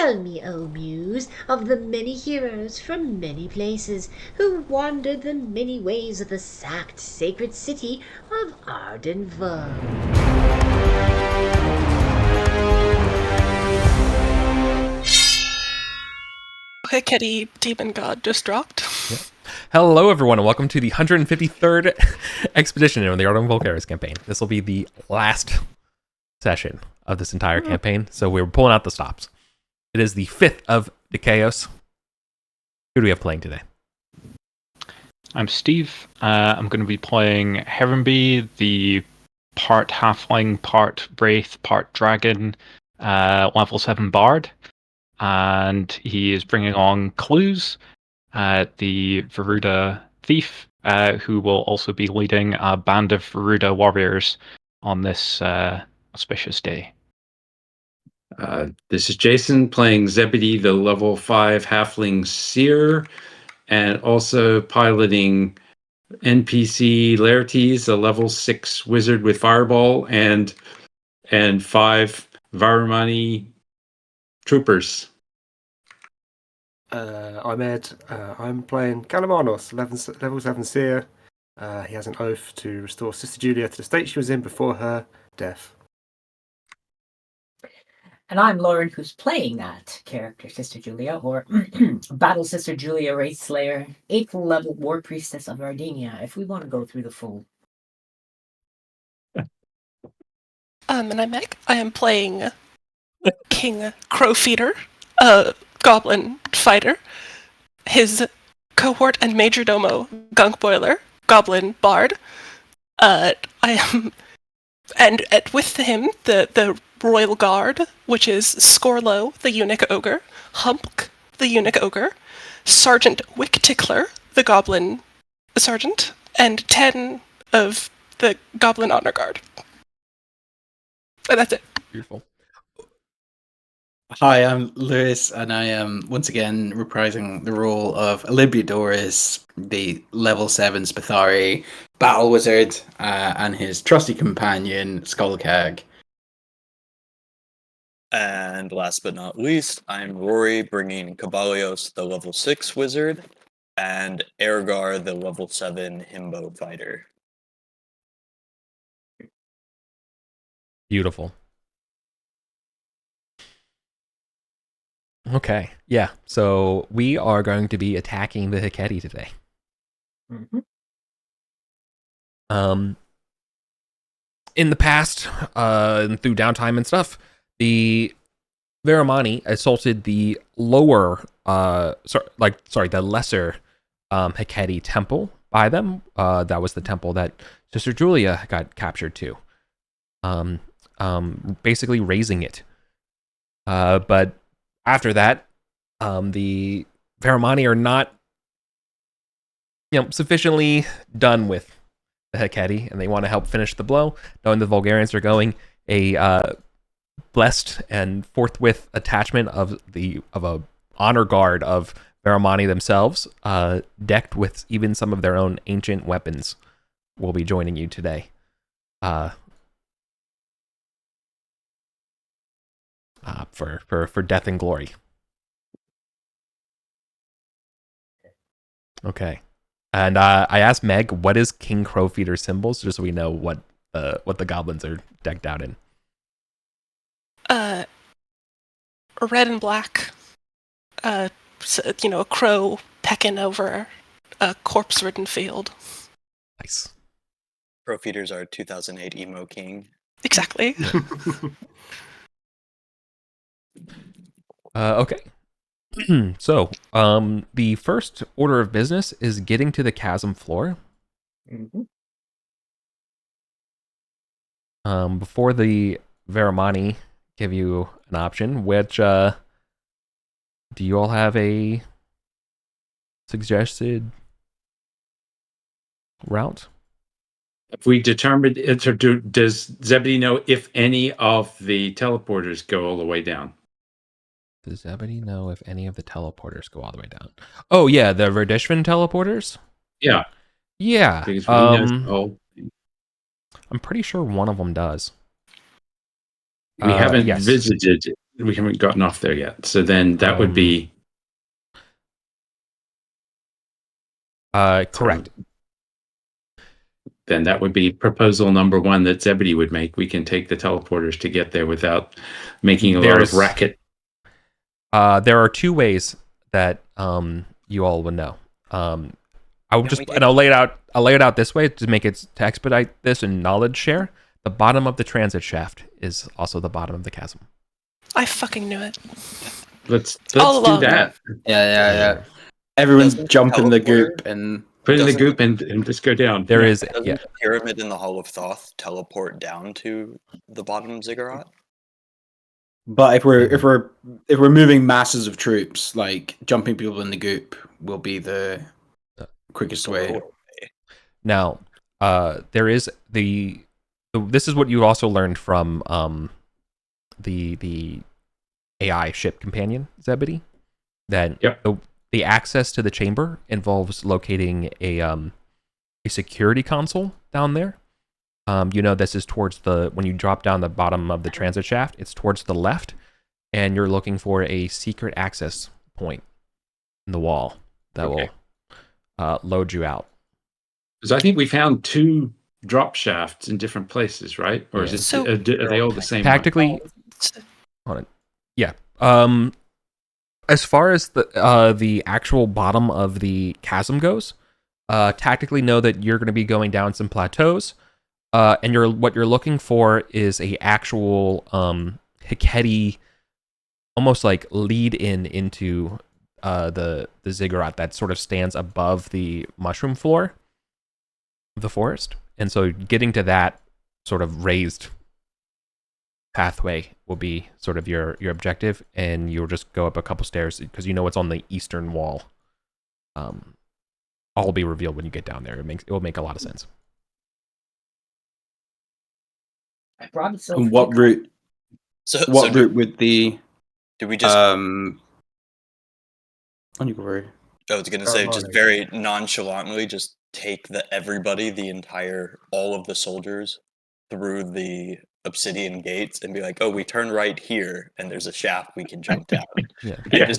Tell me, O Muse, of the many heroes from many places who wandered the many ways of the sacked sacred city of Arden. Hiketi demon god just dropped. Yep. Hello, everyone, and welcome to the 153rd expedition in the Arden Vulgaris campaign. This will be the last session of this entire campaign, so we're pulling out the stops. It is the 5th of Dikaios. Who do we have playing today? I'm Steve. I'm going to be playing Heronby, the part halfling, part wraith, part dragon, level 7 bard. And he is bringing on Clues, the Varuda thief, who will also be leading a band of Varuda warriors on this auspicious day. This is Jason playing Zebedee, the level 5 halfling seer, and also piloting NPC Laertes, a level 6 wizard with fireball, and 5 Varamani troopers. I'm Ed. I'm playing Kalamanos, level 7 seer. He has an oath to restore Sister Julia to the state she was in before her death. And I'm Lauren, who's playing that character, Sister Julia, or Battle Sister Julia Wraith Slayer, 8th level War Priestess of Ardenia, if we want to go through the full. And I'm Meg. I am playing King Crowfeeder, a goblin fighter, his cohort and majordomo Gunk Boiler, goblin bard. I am, and with him the Royal Guard, which is Scorlo, the eunuch ogre, Hump, the eunuch ogre, Sergeant Wick Tickler, the goblin sergeant, and 10 of the goblin honor guard. And that's it. Beautiful. Hi, I'm Lewis, and I am once again reprising the role of Olympiadoris, the level 7 Spathari battle wizard, and his trusty companion, Skullcag. And last but not least, I'm Rory, bringing Kabalios, the level 6 wizard, and Ergar, the level 7 himbo fighter. Beautiful. Okay, yeah, so we are going to be attacking the Hiketi today. Mm-hmm. In the past, and through downtime and stuff, the Varamani assaulted the lower, the lesser Hiketi temple by them. That was the temple that Sister Julia got captured to. Basically razing it. But after that, the Varamani are not, sufficiently done with the Hiketi, and they want to help finish the blow, knowing the Vulgarians are going a blessed and forthwith attachment of a honor guard of Varamani themselves, decked with even some of their own ancient weapons, will be joining you today. For death and glory. Okay. And I asked Meg, what is King Crowfeeder's symbols, just so we know what the goblins are decked out in. Red and black. A crow pecking over a corpse-ridden field. Nice. Crowfeeders are 2008 emo king. Exactly. Okay. So, the first order of business is getting to the chasm floor. Mm-hmm. Before the Varamani give you an option, which, do you all have a suggested route? If we determined it, or does Zebedee know if any of the teleporters go all the way down? Does Zebedee know if any of the teleporters go all the way down? Oh, yeah, the Verdishvan teleporters? Yeah. Yeah. Because we I'm pretty sure one of them does. we haven't yes. visited We haven't gotten off there yet. So then that would be correct. Then that would be proposal number 1 that Zebedee would make. We can take the teleporters to get there without making a lot of racket. There are 2 ways that you all would know. I'll lay it out. I'll lay it out this way to expedite this and knowledge share. The bottom of the transit shaft is also the bottom of the chasm. I fucking knew it. Let's do along. that. Yeah. Everyone jump in the goop and put in the goop and just go down. There is the pyramid in the Hall of Thoth teleport down to the bottom ziggurat. But if we're moving masses of troops, like jumping people in the goop will be the quickest way. Now, there is this is what you also learned from the AI ship companion Zebedee, that the access to the chamber involves locating a security console down there. This is towards when you drop down the bottom of the transit shaft, it's towards the left, and you're looking for a secret access point in the wall that will load you out. Because I think we found 2 drop shafts in different places, right? Or is it are they all the same? Tactically, on it. Yeah. As far as the actual bottom of the chasm goes, tactically know that you're going to be going down some plateaus, and what you're looking for is a actual Hiketi, almost like lead into the ziggurat that sort of stands above the mushroom floor of the forest. And so getting to that sort of raised pathway will be sort of your objective, and you'll just go up a couple stairs because it's on the eastern wall. All will be revealed when you get down there. It will make a lot of sense. I brought it so. And what route? What route would the? Do we just? On you go, Rory. I was gonna say just very nonchalantly just take all of the soldiers through the obsidian gates and be like, oh, we turn right here and there's a shaft we can jump down.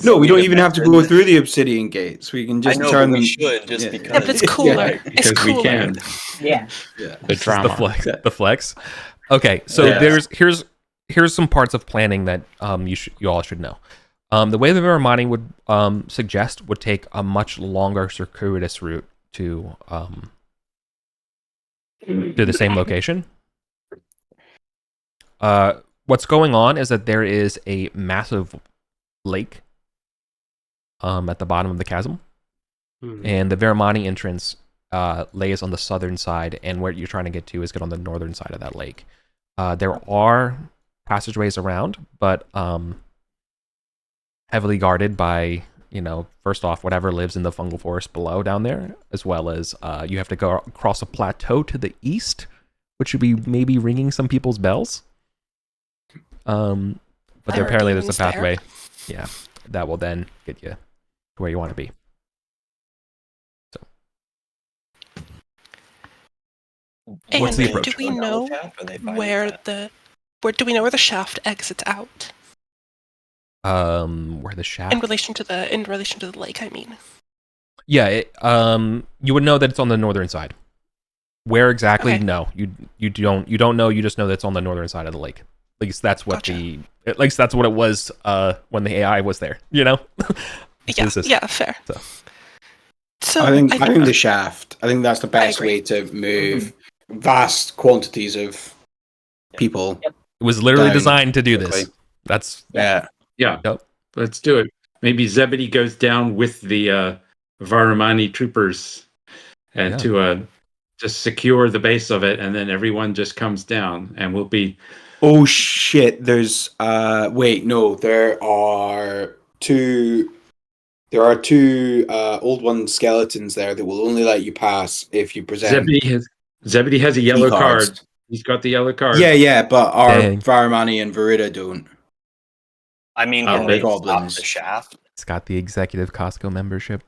No, we don't even have to go through the obsidian gates. We can just turn them. We should just because. Yeah, but it's cooler. It's cooler. We can. Yeah. The drama. The flex. Okay, so here's some parts of planning that you all should know. The way the Viramani would suggest would take a much longer circuitous route to the same location. What's going on is that there is a massive lake at the bottom of the chasm, and the Viramani entrance lays on the southern side, and where you're trying to get to is get on the northern side of that lake. There are passageways around, but heavily guarded by, first off, whatever lives in the fungal forest below down there, as well as you have to go across a plateau to the east, which would be maybe ringing some people's bells. But apparently there's a pathway, that will then get you to where you want to be. So, what's the approach? Do we know where the shaft exits out? Where the shaft in relation to the lake, I mean. Yeah, you would know that it's on the northern side. Where exactly? Okay. No, you don't know. You just know that it's on the northern side of the lake. At least that's what that's what it was when the AI was there. Yeah, fair. So I think the shaft. I think that's the best way to move vast quantities of people. It was literally designed to do this. That's Yeah. Yep. Let's do it. Maybe Zebedee goes down with the Varamani troopers and to just secure the base of it, and then everyone just comes down, and we'll be. Oh shit! There's wait, no, there are two old one skeletons there that will only let you pass if you present. Zebedee has a yellow card. He's got the yellow card. Yeah, but our Varamani and Verida don't. I mean, they goblins. The shaft. It's got the executive Costco membership.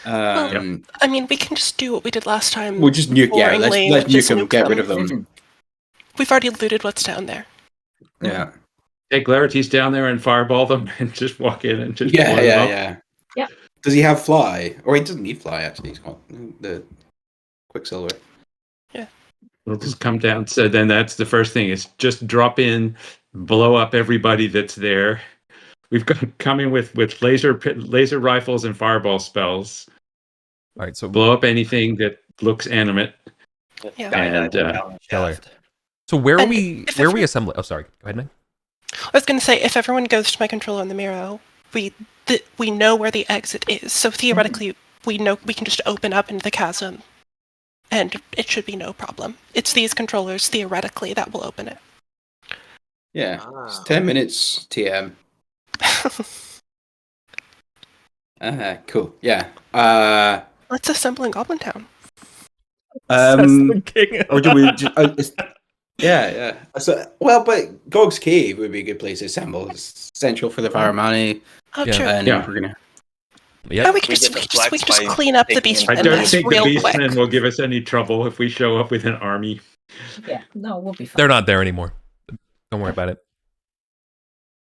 I mean, we can just do what we did last time. We'll just nuke. Yeah, let's nuke them. Get rid of them. We've already looted what's down there. Yeah. take Larities down there and fireball them and just walk in and just Yeah, blow them up. yeah. Yeah. Does he have fly? Or he doesn't need fly, actually. He's got the Quicksilver. It'll just come down. So then that's the first thing is just drop in, blow up everybody that's there. We've got coming with laser rifles and fireball spells. All right, so Blow up anything that looks animate. Yeah. And Killer. So where are And we if where are we assembling? Oh, sorry. Go ahead, Meg. I was going to say, if everyone goes to my controller on the Miro, we know where the exit is. So theoretically, we know we can just open up into the chasm, and it should be no problem. It's these controllers, theoretically, that will open it. Yeah. It's 10 minutes TM. Cool. Yeah. Let's assemble in Goblin Town. Or do we just, yeah. So, well, but Gog's Cave would be a good place to assemble. It's essential for the Faramani. Oh, Yeah. true. And Yeah. we're gonna. Yep. Oh, we can We just, get the we can just flex by clean up the taking beast in I men don't Yes, think the real quick. beastmen will give us any trouble if we show up with an army. Yeah, no, we'll be fine. They're not there anymore. Don't worry about it.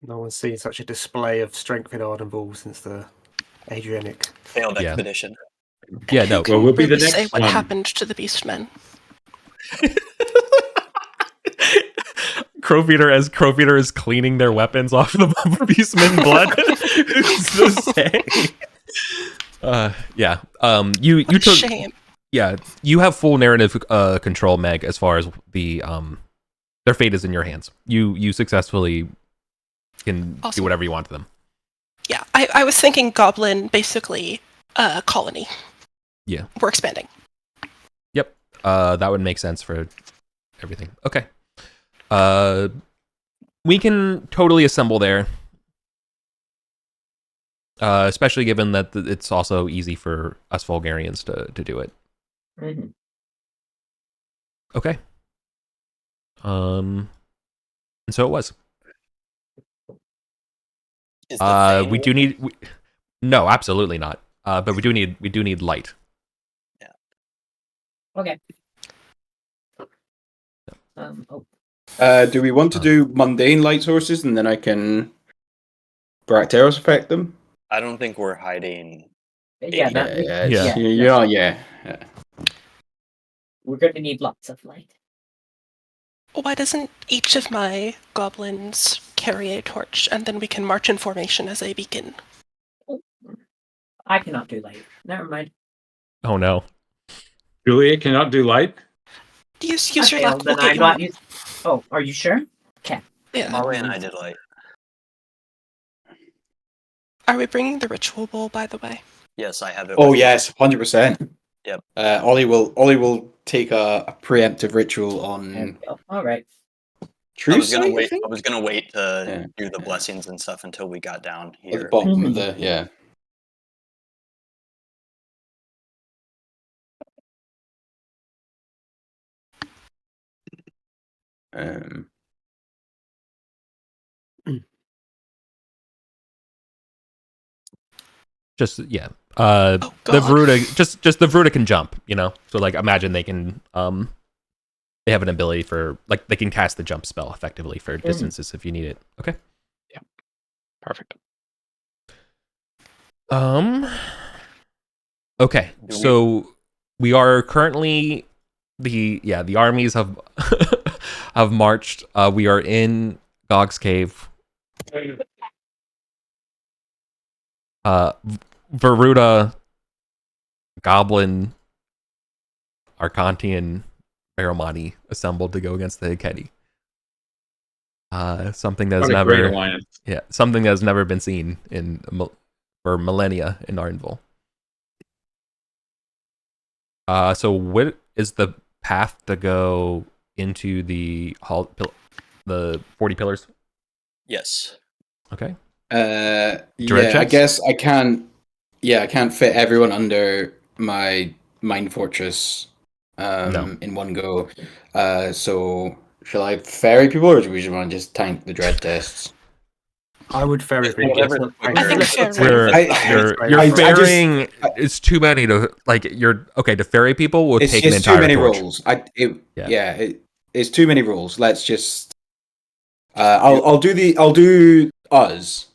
No one's seen such a display of strength in Arden since the Adrianic. Failed Yeah. expedition. Yeah, no. Well, we'll be the Really say next what one. happened to the beast men. Crowfeeder is cleaning their weapons off the beastman blood. Who's to say? Yeah. You What a took shame. yeah. You have full narrative control, Meg, as far as the their fate is in your hands. You successfully can do Awesome. whatever you want to them. Yeah, I was thinking Goblin, basically, colony. Yeah. We're expanding. Yep. That would make sense for everything. Okay. We can totally assemble there. Especially given that it's also easy for us Vulgarians to do it. Mhm. Okay. And so it was. Is the Fang We do need. No, absolutely not. But we do need light. Okay. Oh, Do we want to do mundane light sources and then I can Bracteros affect them? I don't think we're hiding. yeah, Yeah. we're going to need lots of light. Why doesn't each of my goblins carry a torch, and then we can march in formation as a beacon? I cannot do light. Never mind. Oh no. Julia cannot do light. Use I your failed, luck. We'll then get I'm you not one. Oh, are you sure? Okay. Yeah. Molly and I did light. Are we bringing the ritual bowl, by the way? Yes, I have it. Oh with me. yes, 100%. Yep. Ollie will take a preemptive ritual There on we go. All right. True I was gonna Sight, wait. think? I was gonna wait to Yeah. do the blessings and stuff until we got down At the here. bottom of the yeah. Um, Just yeah. Oh, The God. Veruda just the Veruda can jump, you know. So like imagine they can they have an ability for like they can cast the jump spell effectively for distances if you need it. Okay. Perfect. Okay. Do we- So we are currently the armies have have marched. We are in Gog's cave. Veruda, Goblin, Arcantian, Baramani assembled to go against the Hikedi. Something that's What a great never, alliance. something that's never been seen for millennia in Ardenville. So what is the path to go into the the 40 pillars? Yes. Okay. yeah, Dread I checks? guess I can't. Yeah, I can't fit everyone under my mind fortress No. in one go. So shall I ferry people, or do we just want to just tank the dread tests? I would ferry people. Whatever- Let's not I tank think them. ferry. You're ferrying. It's too many to like. You're okay to ferry people. Will It's take an just too entire many torch. rolls. It's too many rolls. Let's just I'll do us.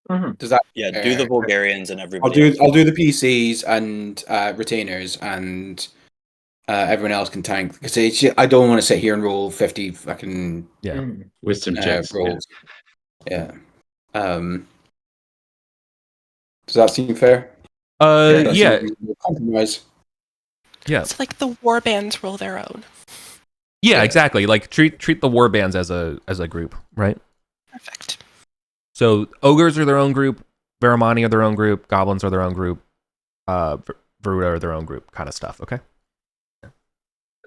Mhm. Does that? Yeah, do the Vulgarians and I'll everybody else. do the PCs and retainers, and everyone else can tank, because I don't want to sit here and roll 50 fucking Wisdom checks. rolls. Yeah. Does that seem fair? Yeah. Compromise. Yeah. It's like the war bands roll their own. Yeah, exactly. Like treat the war bands as a group, right? Perfect. So ogres are their own group, Varamani are their own group, goblins are their own group, Varuda are their own group, kind of stuff. Okay.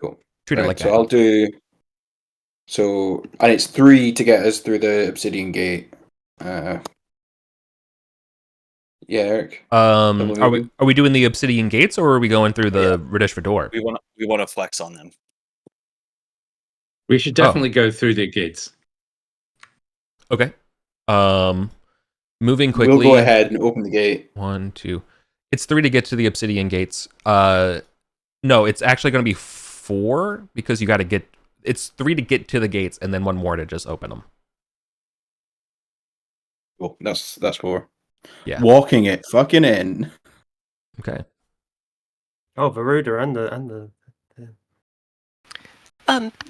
Cool. Treat it like so that. I'll do. So, and it's 3 to get us through the Obsidian Gate. Yeah, Eric. Are we doing the Obsidian Gates, or are we going through the Radishva door? We want to flex on them. We should definitely go through the gates. Okay. Moving quickly. We'll go ahead and open the gate. 1, 2. It's 3 to get to the Obsidian Gates. No, it's actually going to be 4 because you got to get. It's 3 to get to the gates, and then 1 more to just open them. Cool. That's 4. Yeah. Walking it fucking in. Okay. Oh, Varuda and the.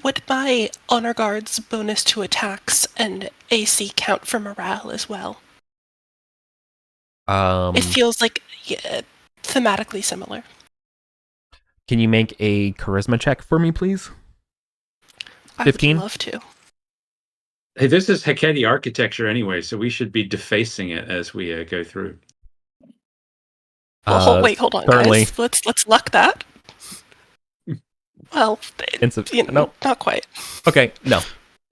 Would my honor guards bonus to attacks and AC count for morale as well? It feels like thematically similar. Can you make a charisma check for me, please? 15? I would love to. Hey, this is Heketi architecture anyway, so we should be defacing it as we go through. Well, wait, hold on, certainly. guys. Let's luck that. Well, no, not quite. Okay, no,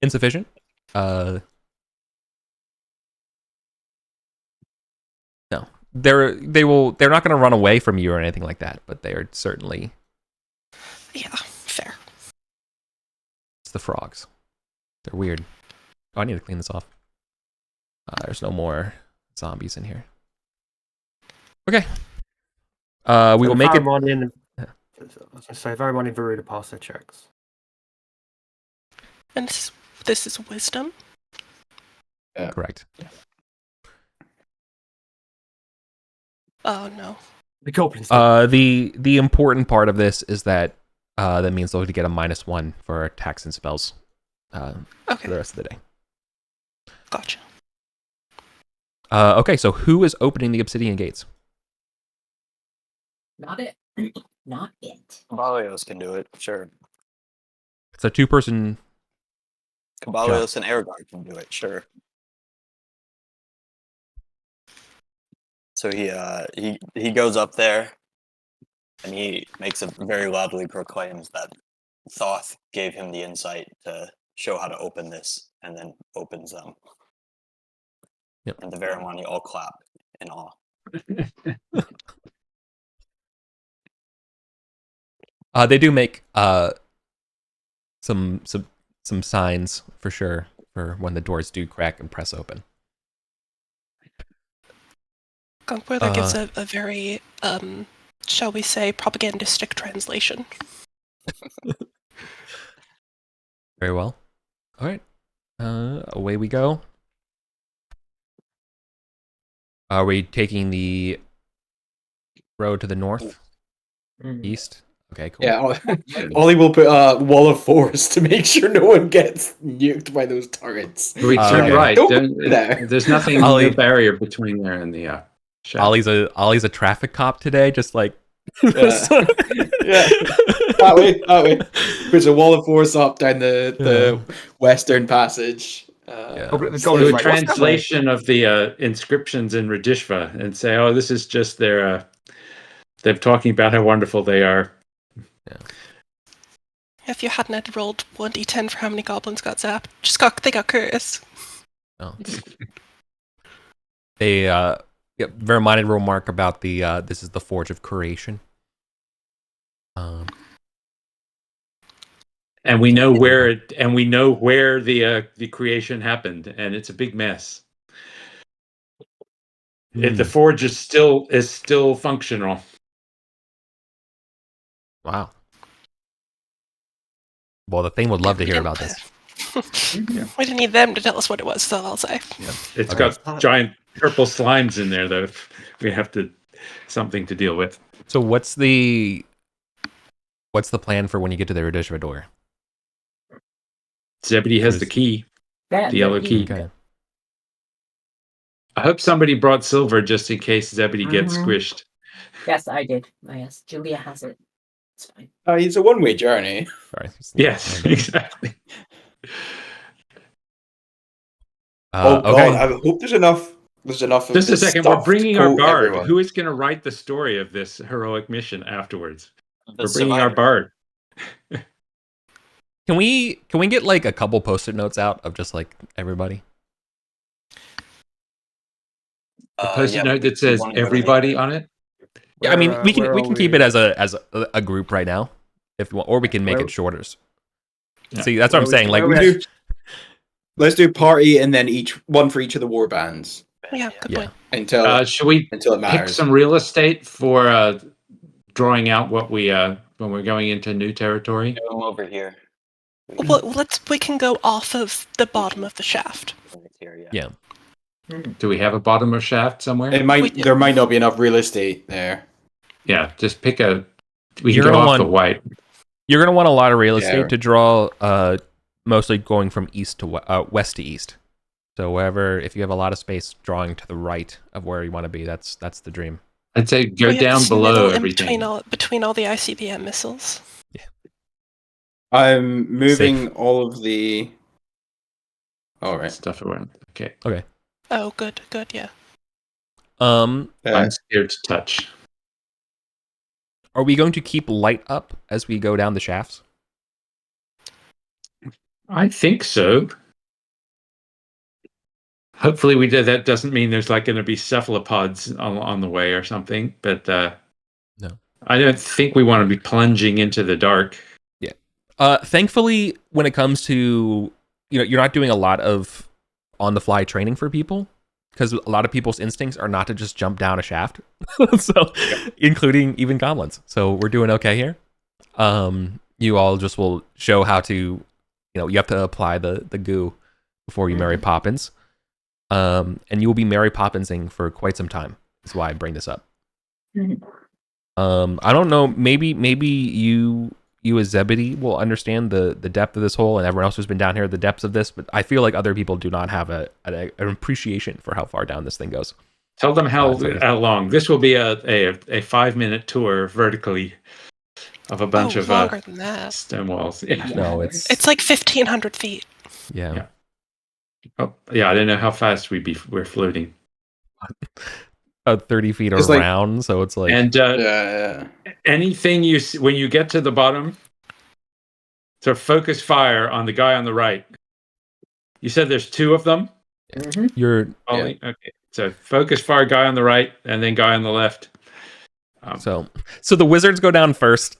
insufficient. No, they're not going to run away from you or anything like that, but they are certainly. Yeah, fair. It's the frogs. They're weird. Oh, I need to clean this off. There's no more zombies in here. Okay. We will make it. I was going to say, Varamani and Varuda pass their checks. And this is wisdom? Correct. Oh, no. The goblins. The important part of this is that that means they'll get a -1 for attacks and spells for the rest of the day. Gotcha. Okay, so who is opening the Obsidian Gates? Not it. Not it. Cabalios can do it, sure. It's a 2-person. Cabalios and Aragorn can do it, sure. So he goes up there, and he makes it very loudly proclaims that Thoth gave him the insight to show how to open this, and then opens them. Yep. And the Varamani all clap in awe. They do make some signs for sure for when the doors do crack and press open. Gunkwerther gives a very, shall we say, propagandistic translation. Very well. All right. Away we go. Are we taking the road to the north? East? Okay, cool. Yeah, Ollie will put a wall of force to make sure no one gets nuked by those turrets. We turn right. There. There's nothing, no barrier between there and the shadow. Ollie's a traffic cop today, just like yeah. That way. Puts a wall of force up down the western passage. Do a translation of the inscriptions in Radishva and say, "Oh, this is just they're talking about how wonderful they are." Yeah. If you hadn't had rolled 1d10 for how many goblins got zapped, they got curious. Oh. They very minded remark about the this is the Forge of Creation. And we know where the creation happened, and it's a big mess. If the forge is still functional. Wow. Well, the thing would love to hear about this. We didn't need them to tell us what it was, so I'll say. Yeah. It's Okay. got giant purple slimes in there, though. We have something to deal with. So what's the plan for when you get to the Radishva door? Zebedee has the key, That the yellow key. Okay. I hope somebody brought silver just in case Zebedee gets Mhm. squished. Yes, I did. Yes, Julia has it. It's fine. Oh, it's a one-way journey. Sorry. Yes, exactly. Oh god, Okay. I hope there's enough. There's enough. Of Just a this second. We're stuff to bringing our coat bard. everyone. Who is going to write the story of this heroic mission afterwards? The We're bringing our survivor. bard. Can we get like a couple post-it notes out of just like everybody? A post-it Yeah, note that we says wanna go to everybody the- on it. Yeah, I mean, we can Where are keep it as a group right now, if you want, or we can make Where- it shorter. Yeah. See, that's what I'm saying. Like, where we we- Let's do party and then one for each of the war bands Yeah, good Yeah. point. until Should we until it pick matters. some real estate for drawing out what we when we're going into new territory? Go over here. Well, we can go off of the bottom of the shaft. Yeah. Do we have a bottom of shaft somewhere? There might not be enough real estate there. Yeah, just pick a. We You're can go gonna off the want- white. You're gonna want a lot of real Yeah. estate to draw. Mostly going from east to west to east. So wherever, if you have a lot of space drawing to the right of where you want to be, that's the dream. I'd say go We have down this below middle in everything. between all the ICBM missiles. I'm moving all of the. All right. Stuff around. Okay. Oh, good, yeah. Um, I'm scared to touch. are we going to keep light up as we go down the shafts? I think so. Hopefully we did. That doesn't mean there's like going to be cephalopods on the way or something. But No. I don't think we want to be plunging into the dark. Thankfully, when it comes to, you're not doing a lot of on-the-fly training for people, because a lot of people's instincts are not to just jump down a shaft. So, including even goblins. So we're doing okay here. You all just will show how to, you have to apply the goo before you Mary Poppins. And you will be Mary Poppinsing for quite some time. That's why I bring this up. I don't know. Maybe you as Zebedee will understand the depth of this hole, and everyone else who's been down here the depths of this. But I feel like other people do not have an appreciation for how far down this thing goes. Tell them how long. This will be a 5-minute tour vertically of a bunch of longer than that. stone walls. Yeah. No, it's It's like 1,500 feet. yeah. Oh, yeah. I don't know how fast we're floating. 30 feet It's like- around, so it's like And Yeah. anything you see, when you get to the bottom, so focus fire on the guy on the right. You said there's two of them. you're Only? Okay. So focus fire guy on the right, and then guy on the left. so the wizards go down first,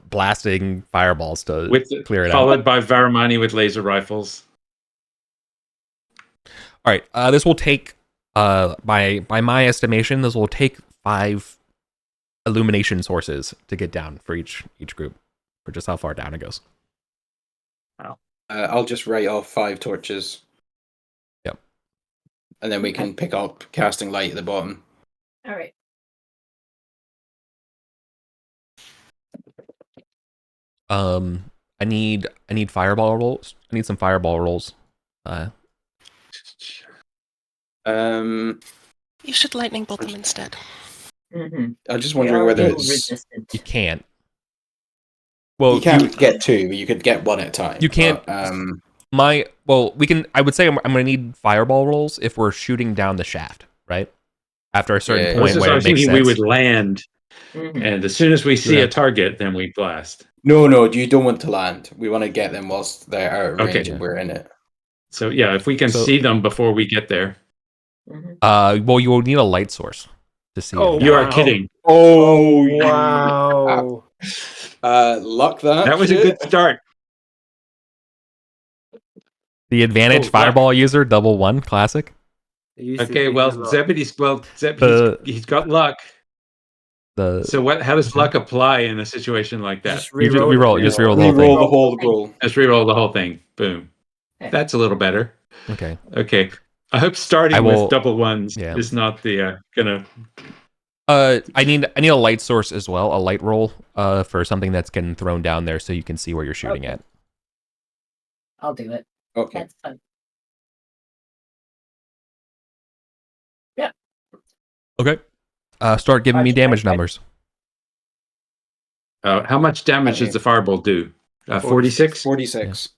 blasting fireballs to clear it out. Followed by Varamani with laser rifles. All right, this will take by my estimation, this will take 5 illumination sources to get down for each group, for just how far down it goes. I'll just write off 5 torches. Yep. And then we can pick up casting light at the bottom. All right. I need fireball rolls. I need some fireball rolls. You should lightning bolt them instead. I'm just They wondering are whether hail it's. resistant. You can't. Well, You can't get 2, but you could get 1 at a time. You can't- But, we can. I would say I'm going to need fireball rolls if we're shooting down the shaft, right? After a certain Yeah, point This is where I it was makes thinking sense. we would land, and as soon as we see Yeah. a target, then we blast. no, you don't want to land. We want to get them whilst they're out of range Okay. and we're in it. So yeah, if we can So- see them before we get there. Well, you will need a light source to see. Oh, it. You are Wow. kidding. Oh, wow. Luck that. That was a shit. good start. The advantage Oh, fireball user, double 1, classic. It used to Okay, be well, a lot. Zebedee's he's got luck. The So what? How does luck apply in a situation like that? Just You just re-roll re-roll- it. just re-roll the whole Re-roll thing. the whole roll. Just re-roll the whole thing. Boom. That's a little better. Okay. Okay. I hope starting with double ones is not the gonna. I need a light source as well, a light roll for something that's getting thrown down there, so you can see where you're shooting at. I'll do it. Okay. That's fun. Yeah. Okay. Start giving me damage numbers. How much damage does the fireball do? 46? 46.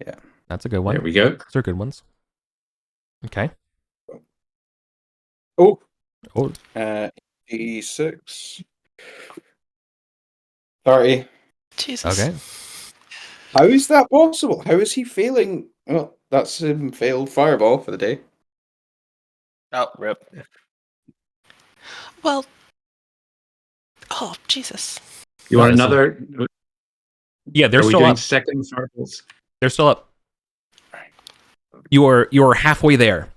Yeah. That's a good one. There we go. Those are good ones. Okay. Oh. 86. 30. Jesus. Okay. How is that possible? How is he failing? Well, that's him failed fireball for the day. Oh, rip. Well. Oh, Jesus. You want another? Yeah, they're Are we still doing up. second fireballs? They're still up. You're halfway there.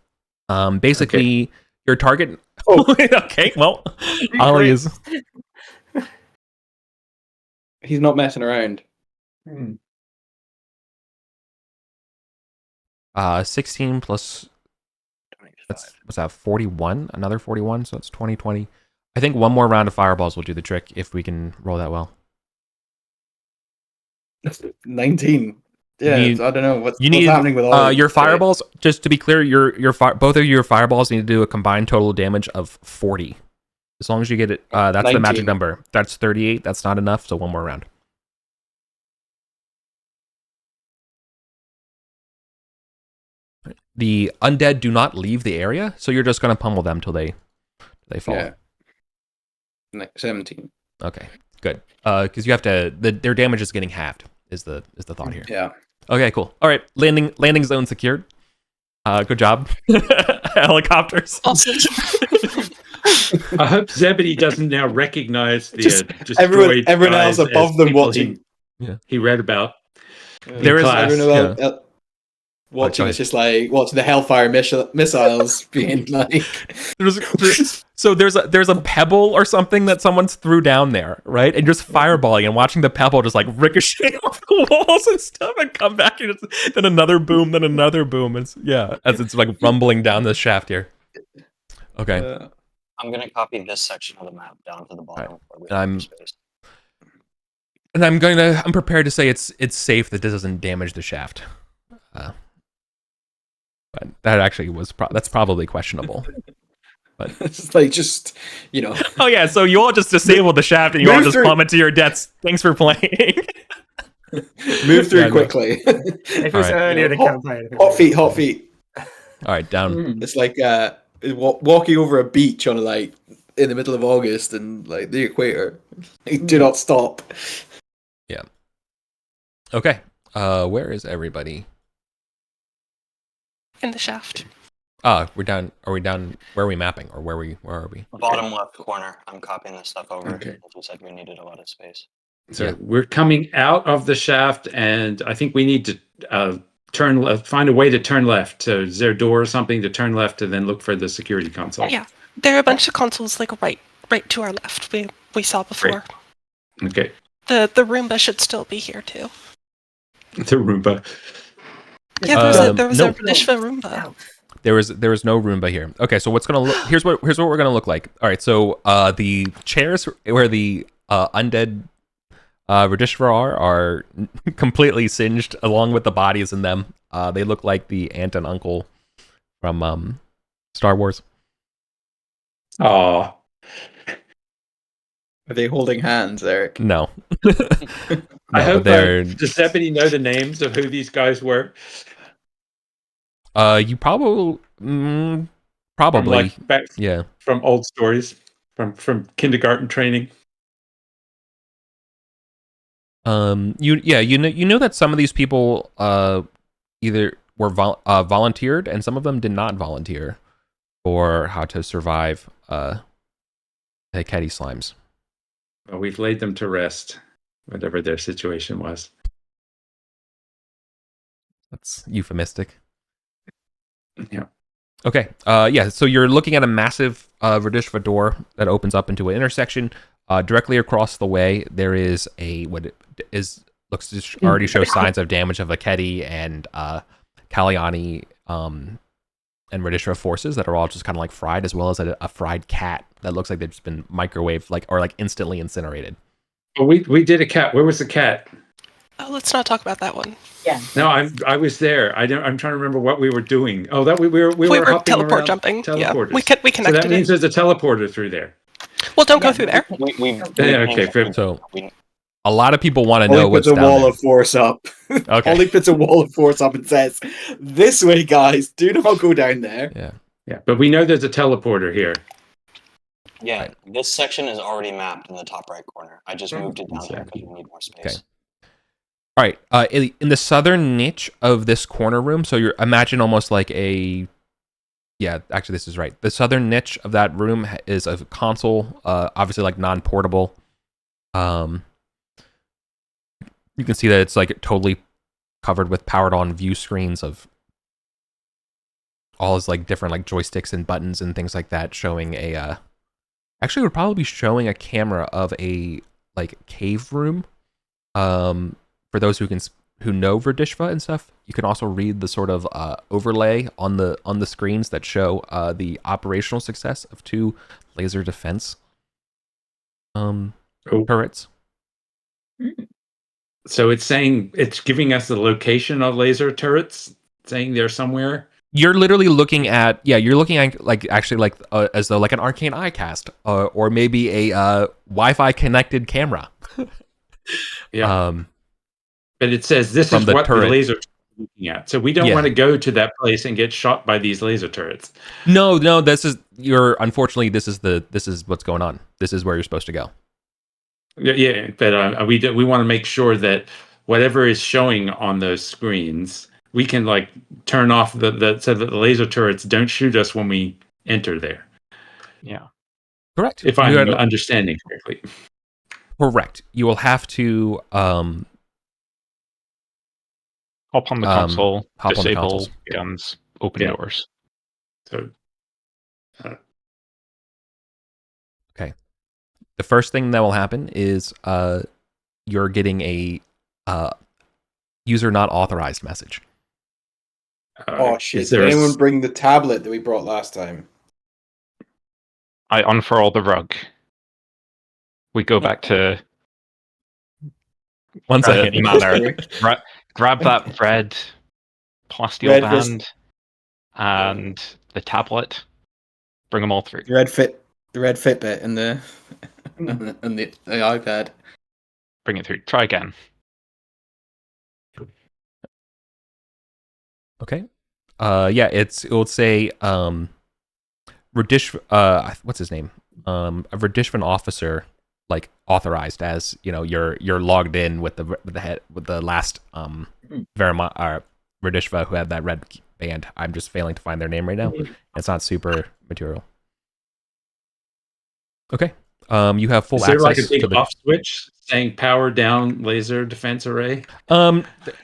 Basically, your target. Oh. Okay. Well, Ollie is. He's not messing around. 16 plus. What's that? 41. Another 41. So it's 20. I think one more round of fireballs will do the trick if we can roll that well. 19. Yeah, I don't know what's happening with all your fireballs. Just to be clear, both of your fireballs need to do a combined total damage of 40. As long as you get it, that's 19. The magic number. That's 38. That's not enough. So one more round. The undead do not leave the area, so you're just going to pummel them till they fall. Yeah. 17. Okay, good. Because you have to. Their damage is getting halved. Is the thought here? Yeah. Okay, cool. All right, landing zone secured. Good job, helicopters. Awesome. I hope Zebedee doesn't now recognize the destroyed everyone else above them watching. He read about. There is everyone watching. It's just like watching the Hellfire missiles being like. There's a pebble or something that someone's threw down there, right? And just fireballing and watching the pebble just like ricochet off the walls and stuff and come back and then another boom, then another boom. As it's like rumbling down the shaft here. Okay. I'm gonna copy this section of the map down to the bottom. Right. I'm prepared to say it's safe that this doesn't damage the shaft. But that actually that's probably questionable. But it's like Oh yeah, so you all just disabled the shaft and you all just plummet to your deaths. Thanks for playing. Move through quickly. If it was earlier in the campaign. Hot feet. All right, down. It's like walking over a beach on in the middle of August and like the equator. Do not stop. Yeah. Okay. Where is everybody? In the shaft. We're down. Are we down? Where are we mapping, or where are we? Bottom left corner. I'm copying this stuff over. Okay. You said we needed a lot of space. So we're coming out of the shaft, and I think we need to turn left. Find a way to turn left. So is there a door or something to turn left, and then look for the security console? Yeah, there are a bunch of consoles like right to our left. We saw before. Great. Okay. The Roomba should still be here too. The Roomba. Yeah, there was a Radishva Roomba. There was no Roomba here. Okay, so here's what we're gonna look like. All right, so the chairs where the undead Radishva are completely singed, along with the bodies in them. They look like the aunt and uncle from Star Wars. Oh. Are they holding hands, Eric? No. I hope does Zebedee know the names of who these guys were? You probably from old stories, from kindergarten training. You know that some of these people either were volunteered and some of them did not volunteer for how to survive the Hekati slimes. Well, we've laid them to rest, whatever their situation was. That's euphemistic. Yeah. Okay. So you're looking at a massive Radishva door that opens up into an intersection. Directly across the way, there is looks to already show signs of damage of a Hekati and Kalyani and Radishra forces that are all just kind of like fried, as well as a fried cat that looks like they've just been microwaved, or instantly incinerated. Well, we did a cat. Where was the cat? Oh, let's not talk about that one. Yeah. No, I was there. I'm trying to remember what we were doing. Oh, that we were hopping teleport around, jumping. Yeah, teleporters. we So connected that means it. there's a teleporter through there. Well, don't go through there. Okay, fair. So a lot of people want to know Ollie what's puts a down wall there. of force up. Okay. Ollie puts a wall of force up and says, "This way, guys. Do not go down there." Yeah, but we know there's a teleporter here. Yeah, this section is already mapped in the top right corner. I just moved it down here because we need more space. Okay. All right. In the southern niche of this corner room, so you imagine almost like a. Yeah, actually, this is right. The southern niche of that room is a console, obviously like non-portable. You can see that it's like totally covered with powered-on view screens of all his like different like joysticks and buttons and things like that, showing a. Actually, it would probably be showing a camera of a like cave room. For those who know Verdishva and stuff, you can also read the sort of overlay on the screens that show the operational success of 2 laser defense turrets. So it's giving us the location of laser turrets, saying they're somewhere. You're literally looking at like actually like as though like an Arcane Eye cast or maybe a Wi-Fi connected camera. Yeah. But it says this is what the laser turret is looking at. So we don't want to go to that place and get shot by these laser turrets. No, unfortunately this is what's going on. This is where you're supposed to go. Yeah, but we want to make sure that whatever is showing on those screens, we can like turn off so that the laser turrets don't shoot us when we enter there. Yeah. Correct. If I'm understanding correctly. Correct. You will have to hop on the console, disable the guns, open doors. So, okay. The first thing that will happen is you're getting a user not authorized message. Oh shit! Did anyone bring the tablet that we brought last time? I unfurl the rug. We go back to 1 second. Manor. Grab that red plasteel band and the tablet. Bring them all through. The red Fitbit and the and the iPad. Bring it through. Try again. Okay. It will say what's his name? A Verdishvan officer, like authorized as you're logged in with the last Verdishva who had that red band. I'm just failing to find their name right now. It's not super material. Okay. You have full access. Is there like a big off switch saying power down laser defense array?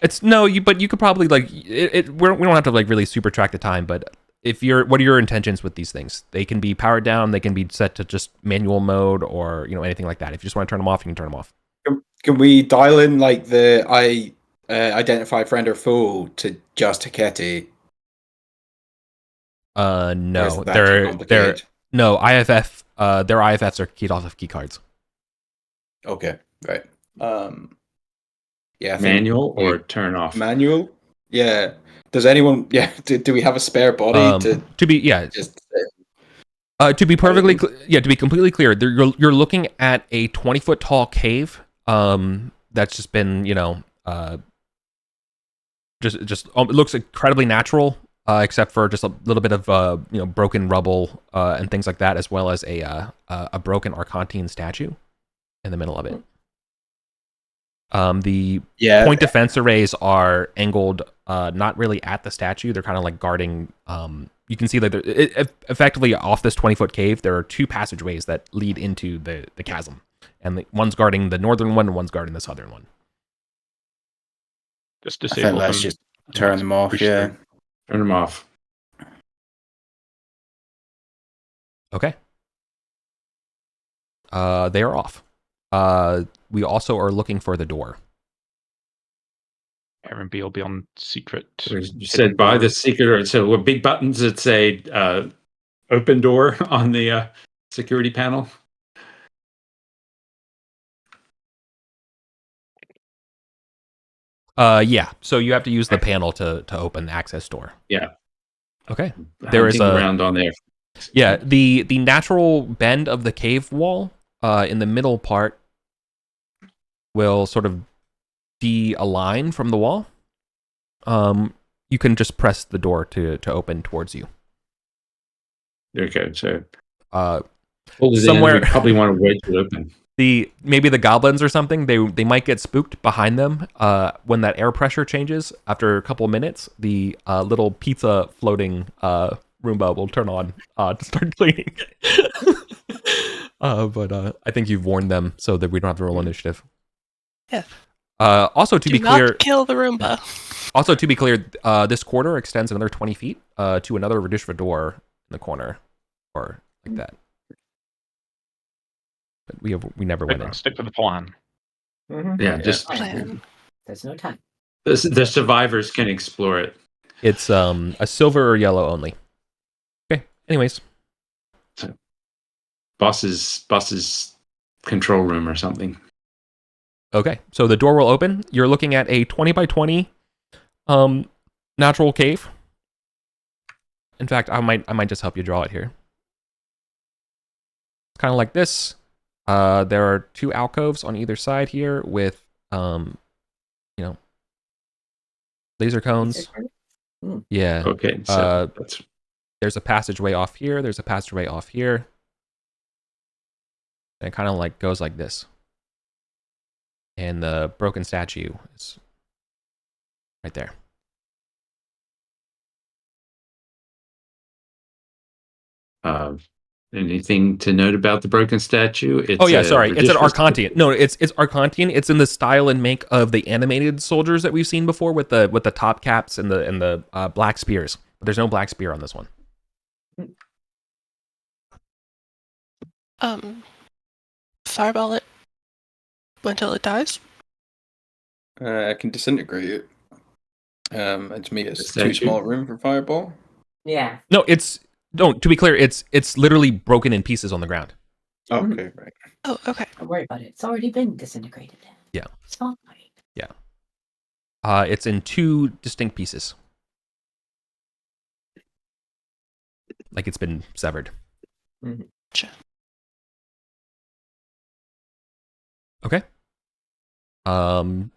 It's no, but you could probably like we don't have to like really super track the time, but what are your intentions with these things? They can be powered down, they can be set to just manual mode or anything like that. If you just want to turn them off, you can turn them off. Can we dial in like the identify friend or foe to just Heketi? No, they're no IFF. Their IFFs are keyed off of key cards. Okay, right. Yeah. Manual or turn off? Manual. Yeah. Does anyone? Yeah. Do we have a spare body to be? Yeah. Just. To be perfectly to be completely clear, you're looking at a 20-foot tall cave. That's just been just it looks incredibly natural. Except for just a little bit of broken rubble and things like that, as well as a broken Archantine statue in the middle of it. The point defense arrays are angled not really at the statue; they're kind of like guarding. You can see that effectively off this 20-foot cave, there are 2 passageways that lead into the chasm, and one's guarding the northern one, and one's guarding the southern one. Just disable them. Let's just turn them off. Yeah. Turn them off. Okay. They are off. We also are looking for the door. Heron B will be on secret. You said by the secret, so with big buttons that say open door on the security panel. Yeah. So you have to use the panel to open the access door. Yeah. Okay. There is around on there. Yeah, the natural bend of the cave wall in the middle part will sort of de-align from the wall. You can just press the door to open towards you. Okay, so somewhere we probably want to wedge it open. Maybe the goblins or something, they might get spooked behind them when that air pressure changes. After a couple of minutes, the little pizza floating Roomba will turn on to start cleaning. But I think you've warned them so that we don't have to roll initiative. Yeah. Also, to Do be not clear, kill the Roomba. Also, to be clear, this corridor extends another 20 feet to another Radishva door in the corner, or like that. But we never went in. Stick with the plan. Yeah, just Plan. There's no time. the survivors can explore it. It's a silver or yellow only. Okay. Anyways, So, boss's control room or something. okay. So the door will open. You're looking at a 20 by 20 natural cave. In fact, I might just help you draw it here. It's kind of like this. There are two alcoves on either side here with laser cones. Yeah. Okay. So that's There's a passageway off here. There's a passageway off here. And it kind of like goes like this. And the broken statue is right there. anything to note about the broken statue? It's an Arcantian. No, it's Arcantian. It's in the style and make of the animated soldiers that we've seen before with the top caps and the black spears. But there's no black spear on this one. Fireball it until it dies. I can disintegrate it. And to me, it's too statue? small room for fireball. Yeah. No, to be clear, it's literally broken in pieces on the ground. Oh, okay, right. Oh, okay. Don't worry about it. It's already been disintegrated. Yeah. It's fine. Yeah. It's in two distinct pieces. Like it's been severed. Mhm. Sure. Okay. So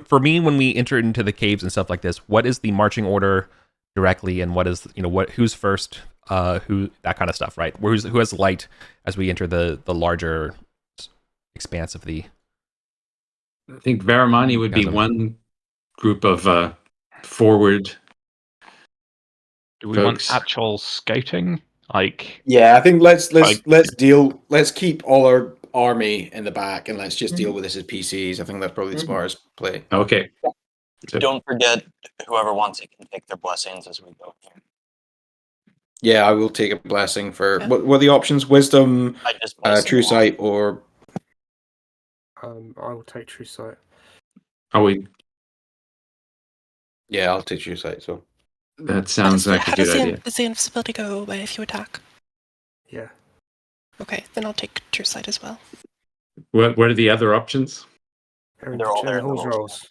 for me, when we enter into the caves and stuff like this, what is the marching order directly, and what is, who's first, who, that kind of stuff, right? Who has light as we enter the larger expanse of the... I think Varamani would be one group of forward. Do we folks. want actual scouting? Yeah, I think let's keep all our army in the back and let's just deal with this as PCs. I think that's probably the smartest play. Okay. Don't forget, whoever wants it can take their blessings as we go. Yeah, I will take a blessing for Yeah. what are the options? Wisdom, I just blessed True them all. Sight, or I will take True Sight. Oh, I'll take True Sight. So that sounds like a good idea. Does the invisibility go away if you attack? Yeah. Okay, then I'll take True Sight as well. What are the other options? They're all there in the Hall's rolls. rolls.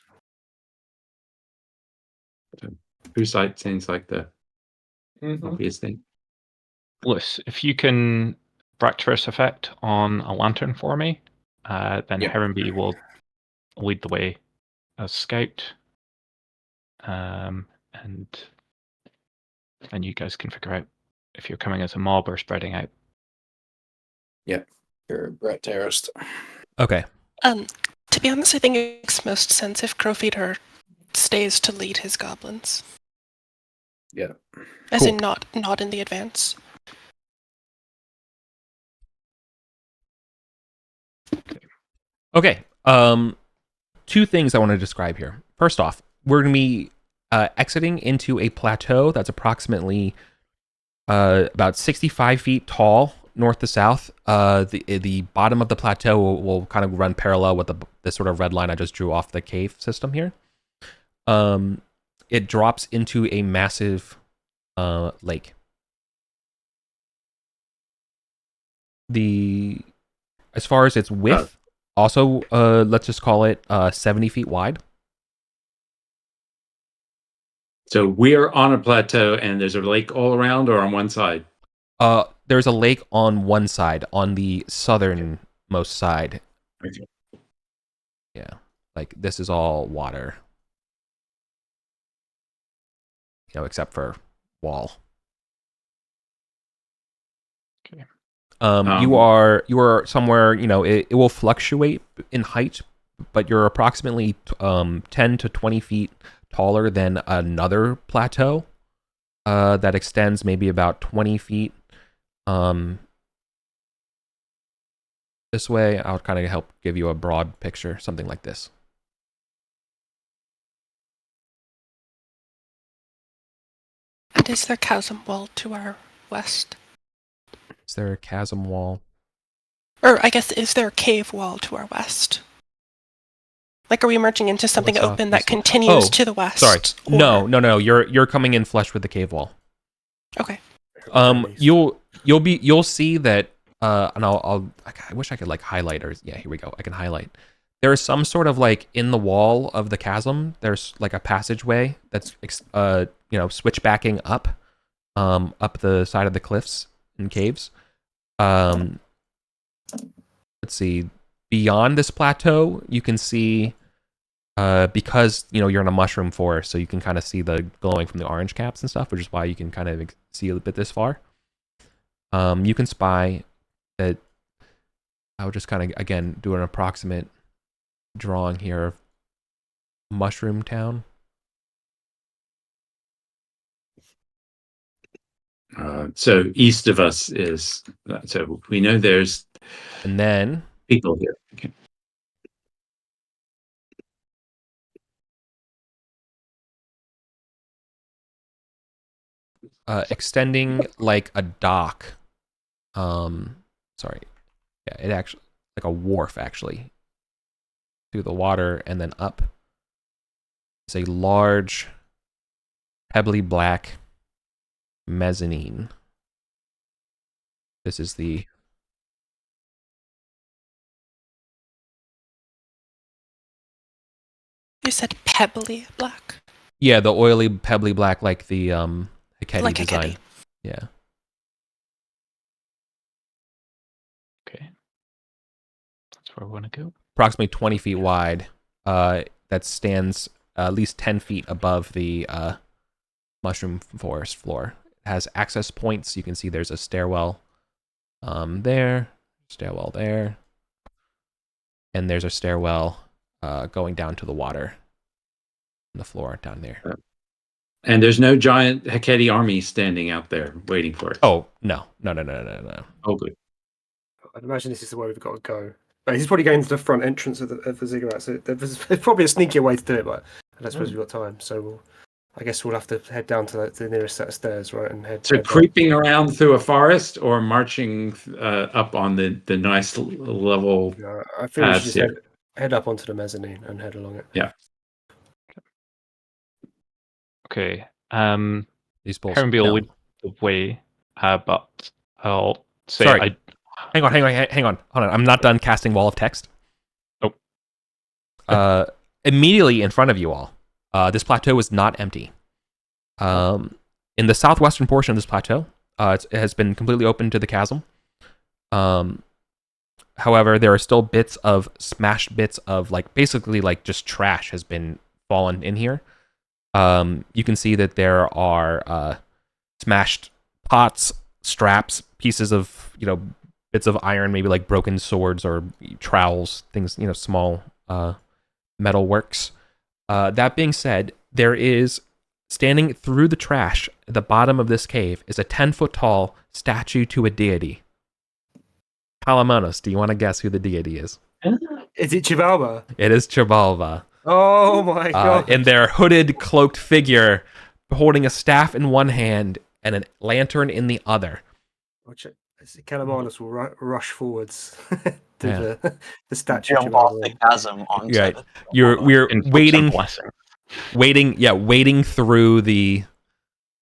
True sight seems like the obvious thing. Bliss, if you can Bracteris effect on a lantern for me, then Yep. Heron B will lead the way as scout. And then you guys can figure out if you're coming as a mob or spreading out. you're Brett Terrorist. Okay. To be honest, I think it makes most sense if Crowfeeder stays to lead his goblins. Yeah. As Cool. in not in the advance. Okay. Two things I want to describe here. First off, we're going to be exiting into a plateau that's approximately about 65 feet tall north to south, the bottom of the plateau will kind of run parallel with the sort of red line I just drew off the cave system here. It drops into a massive lake. As far as its width, also let's just call it 70 feet wide. So we're on a plateau, and there's a lake all around, or on one side? There's a lake on one side, on the southernmost side. Okay. Yeah, like this is all water, except for wall. Okay. You are somewhere. It will fluctuate in height, but you're approximately 10 to 20 feet taller than another plateau that extends maybe about 20 feet this way. I'll kind of help give you a broad picture, something like this. And is there chasm wall to our west? Is there a chasm wall? Or I guess, is there a cave wall to our west? Like, are we merging into something What's open off that east? continues to the west? Sorry. or- No. You're coming in flush with the cave wall. Okay. You'll see that, and I wish I could like highlight, or yeah, here we go. I can highlight. There is some sort of like in the wall of the chasm. There's like a passageway that's switchbacking up the side of the cliffs and caves. Let's see. Beyond this plateau, you can see, because you're in a mushroom forest, so you can kind of see the glowing from the orange caps and stuff, which is why you can kind of see a bit this far. You can spy that. I'll just kind of again do an approximate drawing here of Mushroom Town. So east of us is, so we know there's And then people here. Okay. Extending like a dock. Sorry. Yeah, it actually like a wharf actually through the water and then up. It's a large, pebbly black mezzanine. This is the You said pebbly black. the oily, pebbly black, like the Hiketi Like design. Hiketi. Yeah. Okay. That's where we want to go. Approximately 20 feet wide. That stands at least 10 feet above the mushroom forest floor. It has access points. You can see there's a stairwell there, stairwell there, and there's a stairwell going down to the water on the floor down there. And there's no giant Heketi army standing out there waiting for us. Oh, no. Oh, good. I'd imagine this is the way we've got to go. But he's probably going to the front entrance of the ziggurat, so there's probably a sneakier way to do it, but I don't suppose we've got time. So I guess we'll have to head down to the nearest set of stairs, right? And head. So head creeping around through a forest or marching up on the nice level. down. I think we should just here. head up onto the mezzanine and head along it. Yeah. Okay. These balls. Heron will No. lead the way, but I'll say Sorry. Hang on. Hold on. I'm not done casting Wall of Text. Oh. Immediately in front of you all, this plateau is not empty. In the southwestern portion of this plateau, it has been completely open to the chasm. However, there are still smashed bits of basically just trash has been fallen in here. You can see that there are smashed pots, straps, pieces of bits of iron, maybe like broken swords or trowels, things, small metal works. That being said, there is, standing through the trash at the bottom of this cave, is a 10-foot tall statue to a deity. Palamonos, do you want to guess who the deity is? Is it Chivalba? It is Chibalva. Oh my god! In their hooded, cloaked figure, holding a staff in one hand and a lantern in the other. Calamanus will rush forwards to Yeah. the statue. Jump off the chasm onto Right. the We're Invoke some waiting, blessing. waiting through the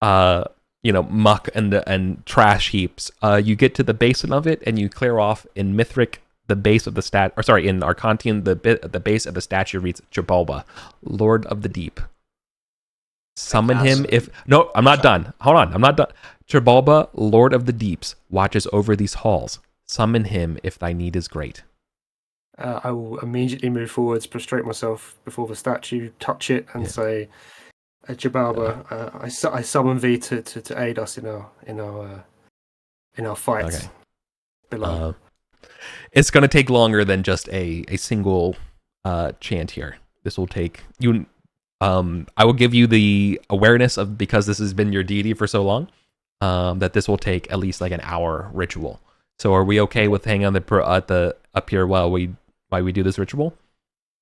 muck and trash heaps. You get to the basin of it, and you clear off in Mithric the base of the in Arcantian the base of the statue reads Chibalba, Lord of the Deep. Summon him if no, I'm not done. Hold on, I'm not done. Chibalba, Lord of the Deeps, watches over these halls. Summon him if thy need is great. I will immediately move forwards, prostrate myself before the statue, touch it, and say, Jabalba, I summon thee to aid us in our fight. Okay. Below. It's going to take longer than just a single chant here. This will take you. I will give you the awareness of, because this has been your deity for so long, that this will take at least like an hour ritual. So are we okay with hanging on up here while we do this ritual?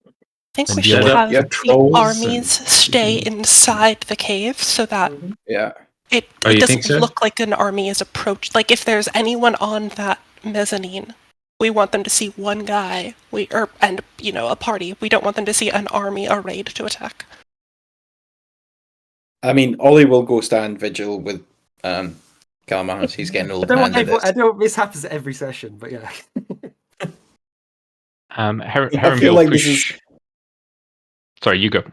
I think And we deal should with- have Yeah, the trolls armies stay inside the cave so that Yeah. it Oh, you doesn't think so? look like an army is approached. Like if there's anyone on that mezzanine, we want them to see one guy. And a party. We don't want them to see an army arrayed to attack. I mean, Ollie will go stand vigil with Calamanus. He's getting old hand at this. I don't. This happens at every session, but yeah. Heron feel will like this push. is- Sorry, you go.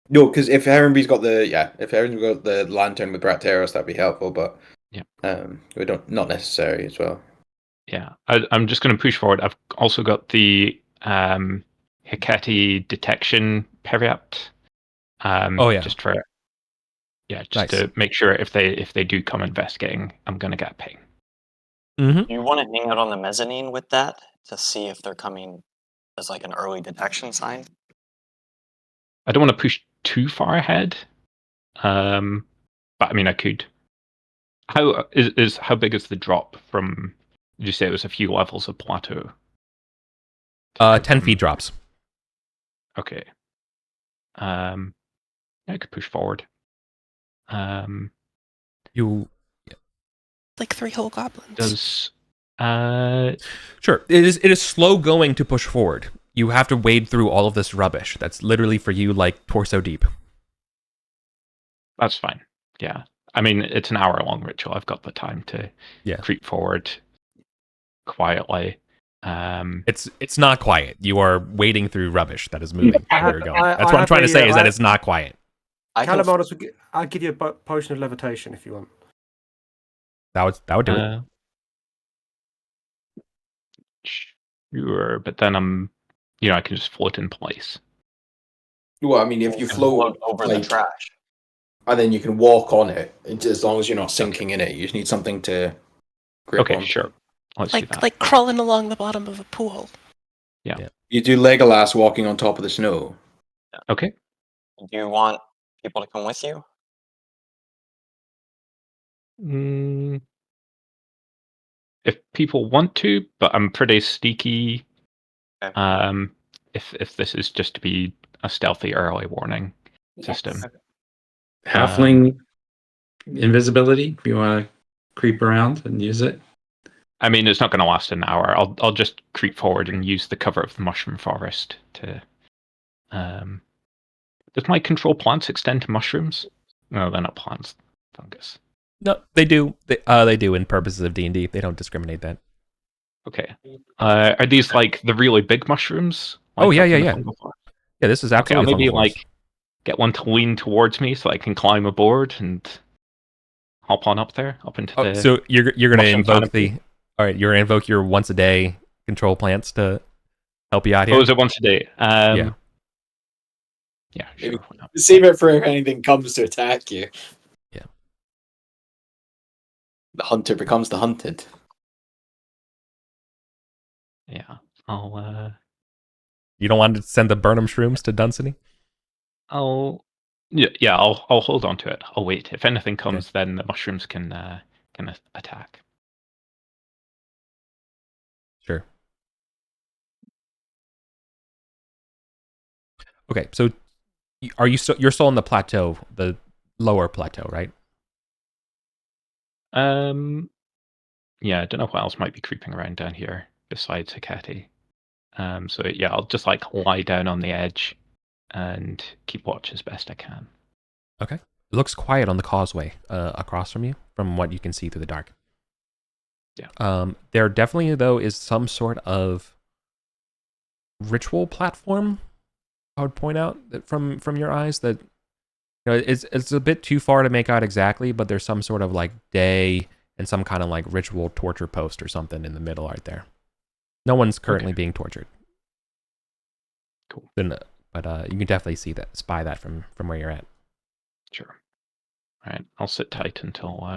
No, because if Heronby's got the lantern with Brateros, that'd be helpful. But we don't, not necessary as well. Yeah, I'm just going to push forward. I've also got the Hecate detection periapt. Just for Nice. to make sure if they do come investigating, I'm going to get ping. Mm-hmm. Do you want to hang out on the mezzanine with that to see if they're coming as like an early detection sign? I don't want to push too far ahead, but I mean I could. How big is the drop from? Did you say it was a few levels of plateau? 10 feet drops. Okay. I could push forward. You Like 3 whole goblins. Does Sure. It is slow going to push forward. You have to wade through all of this rubbish. That's literally for you like torso deep. That's fine. Yeah. I mean, it's an hour-long ritual. I've got the time to creep forward quietly. It's not quiet. You are wading through rubbish that is moving. Where you're going. That's what I'm have trying to say is that I- it's not quiet. Calamanus, I'll give you a potion of levitation if you want. That would do it. Sure, but then I can just float in place. Well, I mean, if you float over the trash, and then you can walk on it, as long as you're not sinking in it. You just need something to grip on. Okay, sure. Let's do that. Like crawling along the bottom of a pool. Yeah. You do Legolas walking on top of the snow. Okay. do you want people to come with you? If people want to, but I'm pretty sneaky. Okay. If this is just to be a stealthy early warning system. Halfling invisibility. You want to creep around and use it? I mean, it's not going to last an hour. I'll just creep forward and use the cover of the mushroom forest to. Does my control plants extend to mushrooms? No, they're not plants. Fungus. No, they do. They do in purposes of D&D. They don't discriminate that. Okay. Are these like the really big mushrooms? Like Oh yeah. Yeah, This is okay, I'll absolutely. maybe fungal forest. like get one to lean towards me so I can climb aboard and hop on up there, up into the. So you're gonna mushroom invoke canopy. All right, you're gonna invoke your once a day control plants to help you out here. Oh, is it once a day? Yeah. Yeah, sure. Why not? Save it for if anything comes to attack you. Yeah. The hunter becomes the hunted. Yeah, I'll. You don't want to send the Burnham shrooms to Dunsany? I'll hold on to it. I'll wait. If anything comes, then the mushrooms can attack. Sure. Okay, so are you you're still on the plateau, the lower plateau, right? yeah, I don't know what else might be creeping around down here besides Hecate. So yeah, I'll just like lie down on the edge and keep watch as best I can. Okay. It looks quiet on the causeway across from you, from what you can see through the dark. Yeah. There definitely, though, is some sort of ritual platform, I would point out, that from your eyes, that it's a bit too far to make out exactly, but there's some sort of like day and some kind of like ritual torture post or something in the middle right there. No one's currently being tortured. Cool. But you can definitely spy that from where you're at. Sure. All right, I'll sit tight until.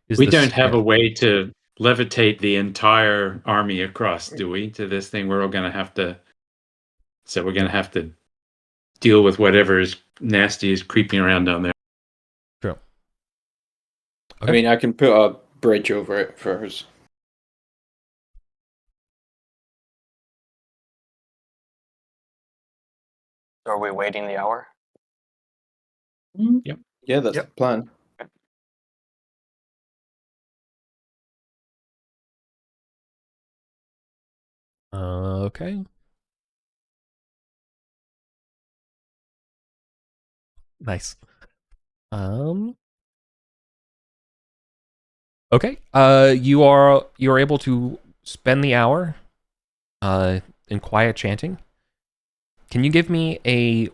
We don't have a way to levitate the entire army across, do we? To this thing, we're all going to have to. So we're going to have to deal with whatever is nasty is creeping around down there. True. Okay. I mean, I can put a bridge over it first. Are we waiting the hour? Yep. Yeah, that's the plan. Okay. Nice. Okay. You're able to spend the hour in quiet chanting. Can you give me a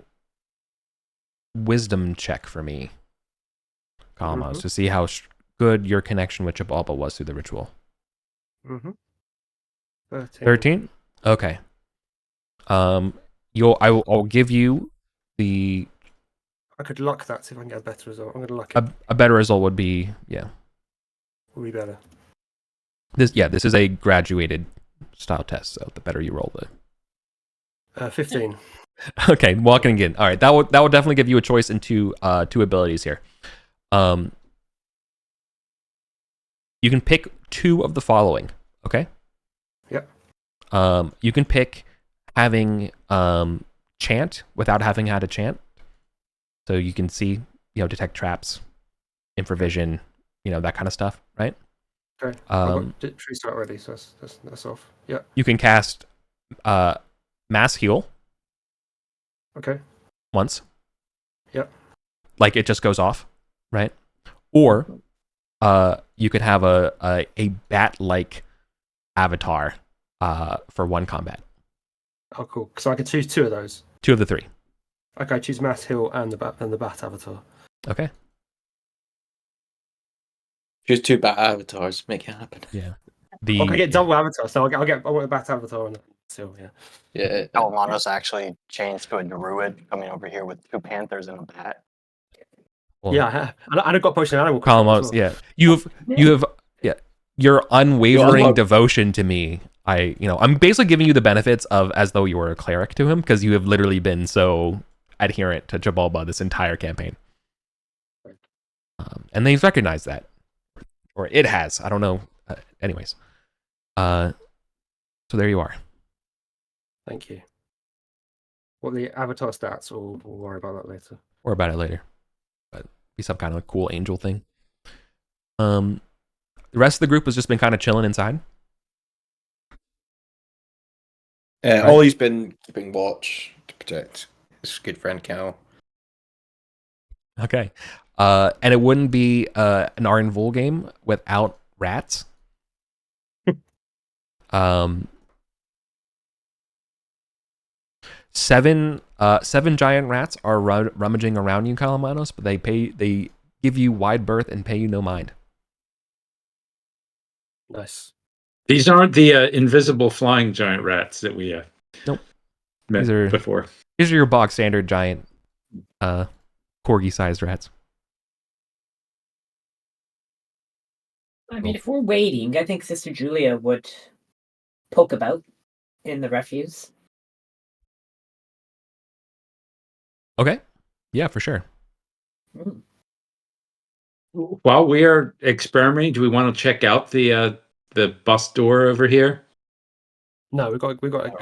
wisdom check for me, Kalamos, to see how good your connection with Chibalba was through the ritual? 13? Okay. I'll give you the. I could luck that, see if I can get a better result. I'm going to luck it. A better result would be, Will be better. This is a graduated style test, so the better you roll, the 15. Okay, walking again. All right, that will definitely give you a choice in two abilities here. You can pick two of the following. Okay. Yep. You can pick having chant without having had a chant, so you can see, detect traps, infravision, that kind of stuff, right? Okay. I've got tree start ready, so that's off. Yeah. You can cast mass heal. Okay. Once. Yep. Like it just goes off, right? Or you could have a bat-like avatar for one combat. Oh, cool. So I can choose two of those. Two of the three. Okay, choose mass heal and the bat avatar. Okay. Choose two bat avatars, make it happen. Yeah. I get double avatar, so I want a bat avatar on the still, yeah. Yeah. Kalamanos actually changed to a druid coming over here with two panthers and a bat. Well, yeah, I have. And I've got potion animal. Kalamos, yeah. You have your unwavering devotion to me. I'm basically giving you the benefits of as though you were a cleric to him, because you have literally been so adherent to Chibalba this entire campaign. And they've recognized that. Or it has. I don't know. Anyways. So there you are. Thank you. What the avatar stats, or we'll worry about that later. Or about it later. But be some kind of cool angel thing. The rest of the group has just been kind of chilling inside. Right. Ollie's been keeping watch to protect his good friend Cal. Okay. And it wouldn't be an Arden Vul game without rats. Seven giant rats are rummaging around you, Kalamanos, but they give you wide berth and pay you no mind. Nice. These aren't the invisible flying giant rats that we nope. met before. These are your bog standard giant corgi-sized rats. I mean, if we're waiting, I think Sister Julia would poke about in the refuse. Okay. Yeah, for sure. Mm. While we are experimenting, do we want to check out the bus door over here? No, we got. We don't have.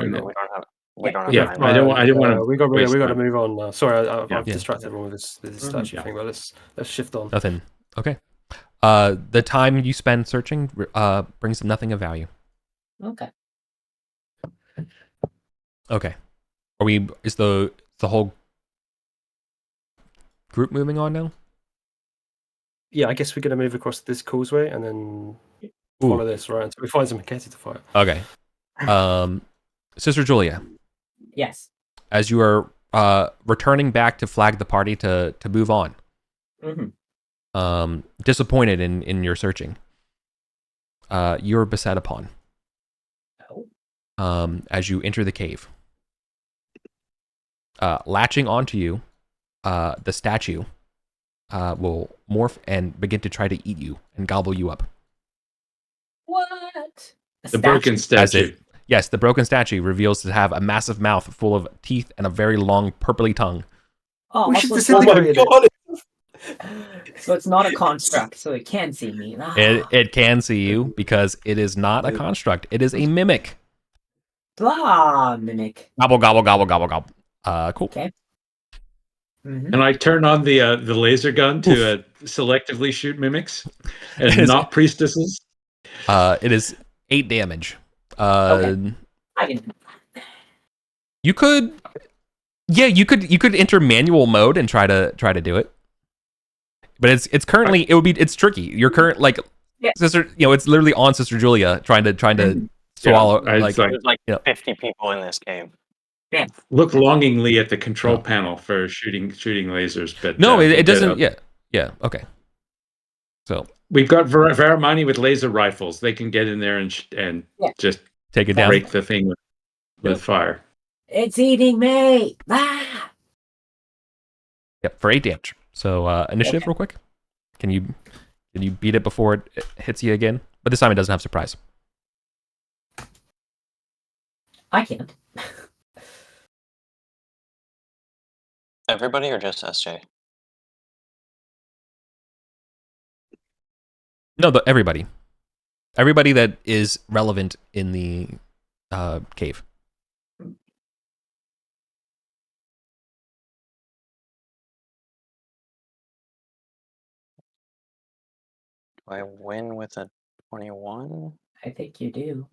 Yeah, I don't want to. We got to move on now. Sorry, I've distracted everyone with this statue Yeah. thing, but let's shift on. Nothing. Okay. The time you spend searching brings nothing of value. Okay. Okay. Is the whole group moving on now? Yeah, I guess we're going to move across this causeway and then follow this, right? Until we find some Maketi to fight. Okay. Sister Julia, Yes. as you are returning back to flag the party to move on, disappointed in your searching, you're beset upon. As you enter the cave. Latching onto you, the statue will morph and begin to try to eat you and gobble you up. What? The broken statue. Yes, the broken statue reveals to have a massive mouth full of teeth and a very long purpley tongue. Oh, We should also- disintegrate it. So it's not a construct, so it can see me. It can see you because it is not a construct. It is a mimic. Blah, mimic. Gobble, gobble, gobble, gobble, gobble. Cool. Okay. And I turn on the laser gun to selectively shoot mimics and not priestesses. It is 8 damage. Okay. I can. You could, yeah, you could enter manual mode and try to do it. But it's currently it's tricky. Your current sister, it's literally on Sister Julia trying to swallow. There's like 50 people in this game. Yeah. Look longingly at the control panel for shooting lasers, but no, it doesn't. Yeah. Okay. So we've got Varamani with laser rifles. They can get in there and just take it down, break the thing with fire. It's eating me. Ah! Yep, for 8 damage. So initiative, real quick. Can you beat it before it hits you again? But this time it doesn't have surprise. I can't. Everybody or just SJ? No, everybody. Everybody that is relevant in the cave. Do I win with a 21? I think you do.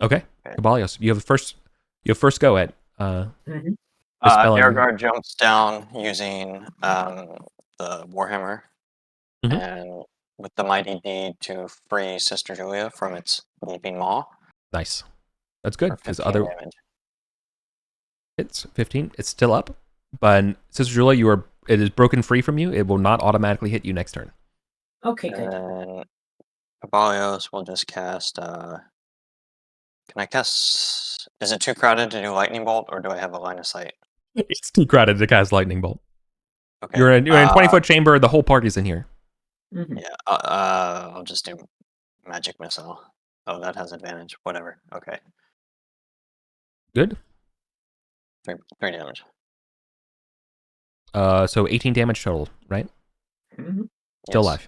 Okay. Dikaios, you have first go at dispelling. Airguard jumps down using the Warhammer and with the mighty deed to free Sister Julia from its gaping maw. Nice. That's good because damage. It's 15. It's still up, but Sister Julia, it is broken free from you. It will not automatically hit you next turn. Okay, good. And Abalios will just cast. Can I cast? Is it too crowded to do lightning bolt, or do I have a line of sight? It's too crowded to cast lightning bolt. Okay. You're in 20-foot chamber. The whole party's in here. Yeah. I'll just do magic missile. Oh, that has advantage. Whatever. Okay. Good. 3 damage. So 18 damage total, right? Still alive.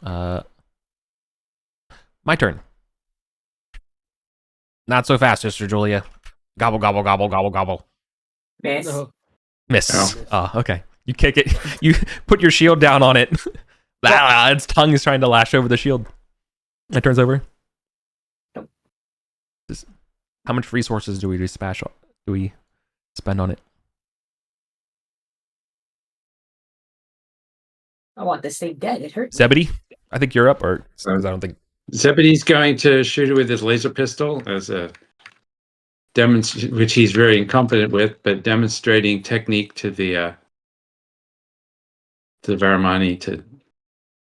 My turn. Not so fast, Sister Julia. Gobble, gobble, gobble, gobble, gobble. Miss. No. Miss. Oh, okay. You kick it. You put your shield down on it. Its tongue is trying to lash over the shield. It turns over. Nope. How much resources do we spend on it? I want this thing dead. It hurts. Zebedee, I think you're up, or I don't think. Zebedee's going to shoot it with his laser pistol as a which he's very incompetent with, but demonstrating technique to the Varamani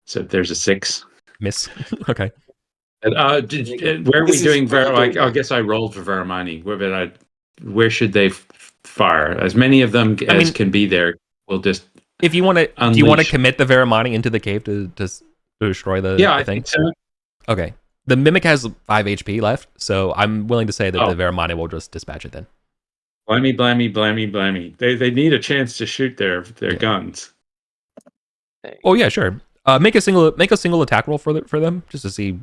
so there's a 6. Miss. Okay. And, where are we doing? I guess I rolled for Varamani. Where should they fire? As many of them as can be there. We'll just. If you want to, do you want to commit the Varamani into the cave to destroy the? Yeah, the I thing? think so. Okay. The mimic has 5 HP left, so I'm willing to say that the Varamani will just dispatch it then. Blammy, blammy, blammy, blammy. They need a chance to shoot their guns. Oh yeah, sure. Make a single attack roll for them just to see.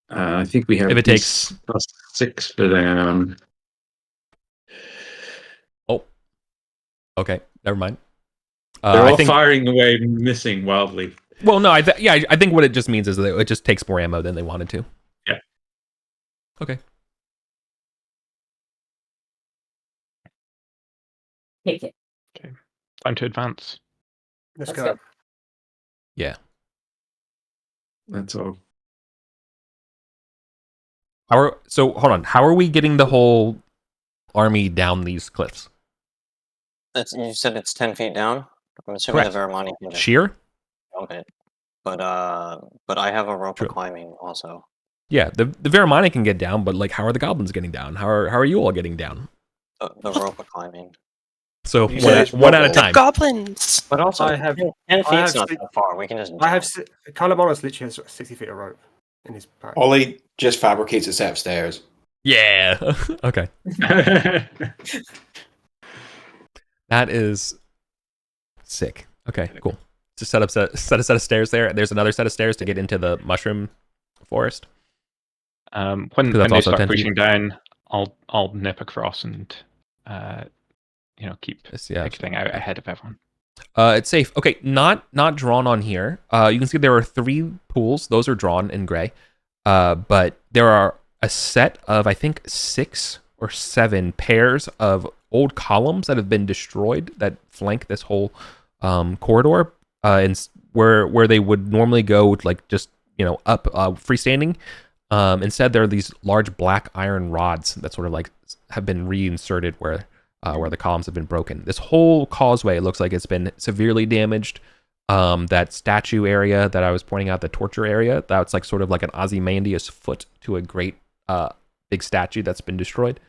I think we have if it takes +6 for them. Oh. Okay, never mind. They're all firing away, missing wildly. Well, no, I think what it just means is that it just takes more ammo than they wanted to. Yeah. Okay. Take it. Time to advance. Let's Let's go. go. Yeah. That's all. So hold on. How are we getting the whole army down these cliffs? You said it's 10 feet down. I'm assuming Correct. the Vermani can just Sheer? okay. But I have a rope True. of climbing also. Yeah, the Vermani can get down, but like, how are the goblins getting down? How are you all getting down? The rope of climbing. So You one said at, it's one at a rubble. time. Goblins. But also, I have 10 I feet's have not si- that far. We can just. I have jump. Calamonos literally has 60 feet of rope in his pack. Ollie just fabricates a set of stairs. Yeah. Okay. That is sick. Okay, cool. Just set a set of stairs there. There's another set of stairs to get into the mushroom forest. When that's they also start 10 feet. pushing down, I'll nip across and keep Yeah. exiting out ahead of everyone. It's safe. Okay, not drawn on here. You can see there are 3 pools. Those are drawn in gray. But there are a set of, I think, 6 or 7 pairs of old columns that have been destroyed that flank this whole corridor. And where they would normally go, like just up freestanding. Instead, there are these large black iron rods that sort of like have been reinserted where the columns have been broken. This whole causeway looks like it's been severely damaged. That statue area that I was pointing out, the torture area, that's like sort of like an Ozymandias foot to a great big statue that's been destroyed.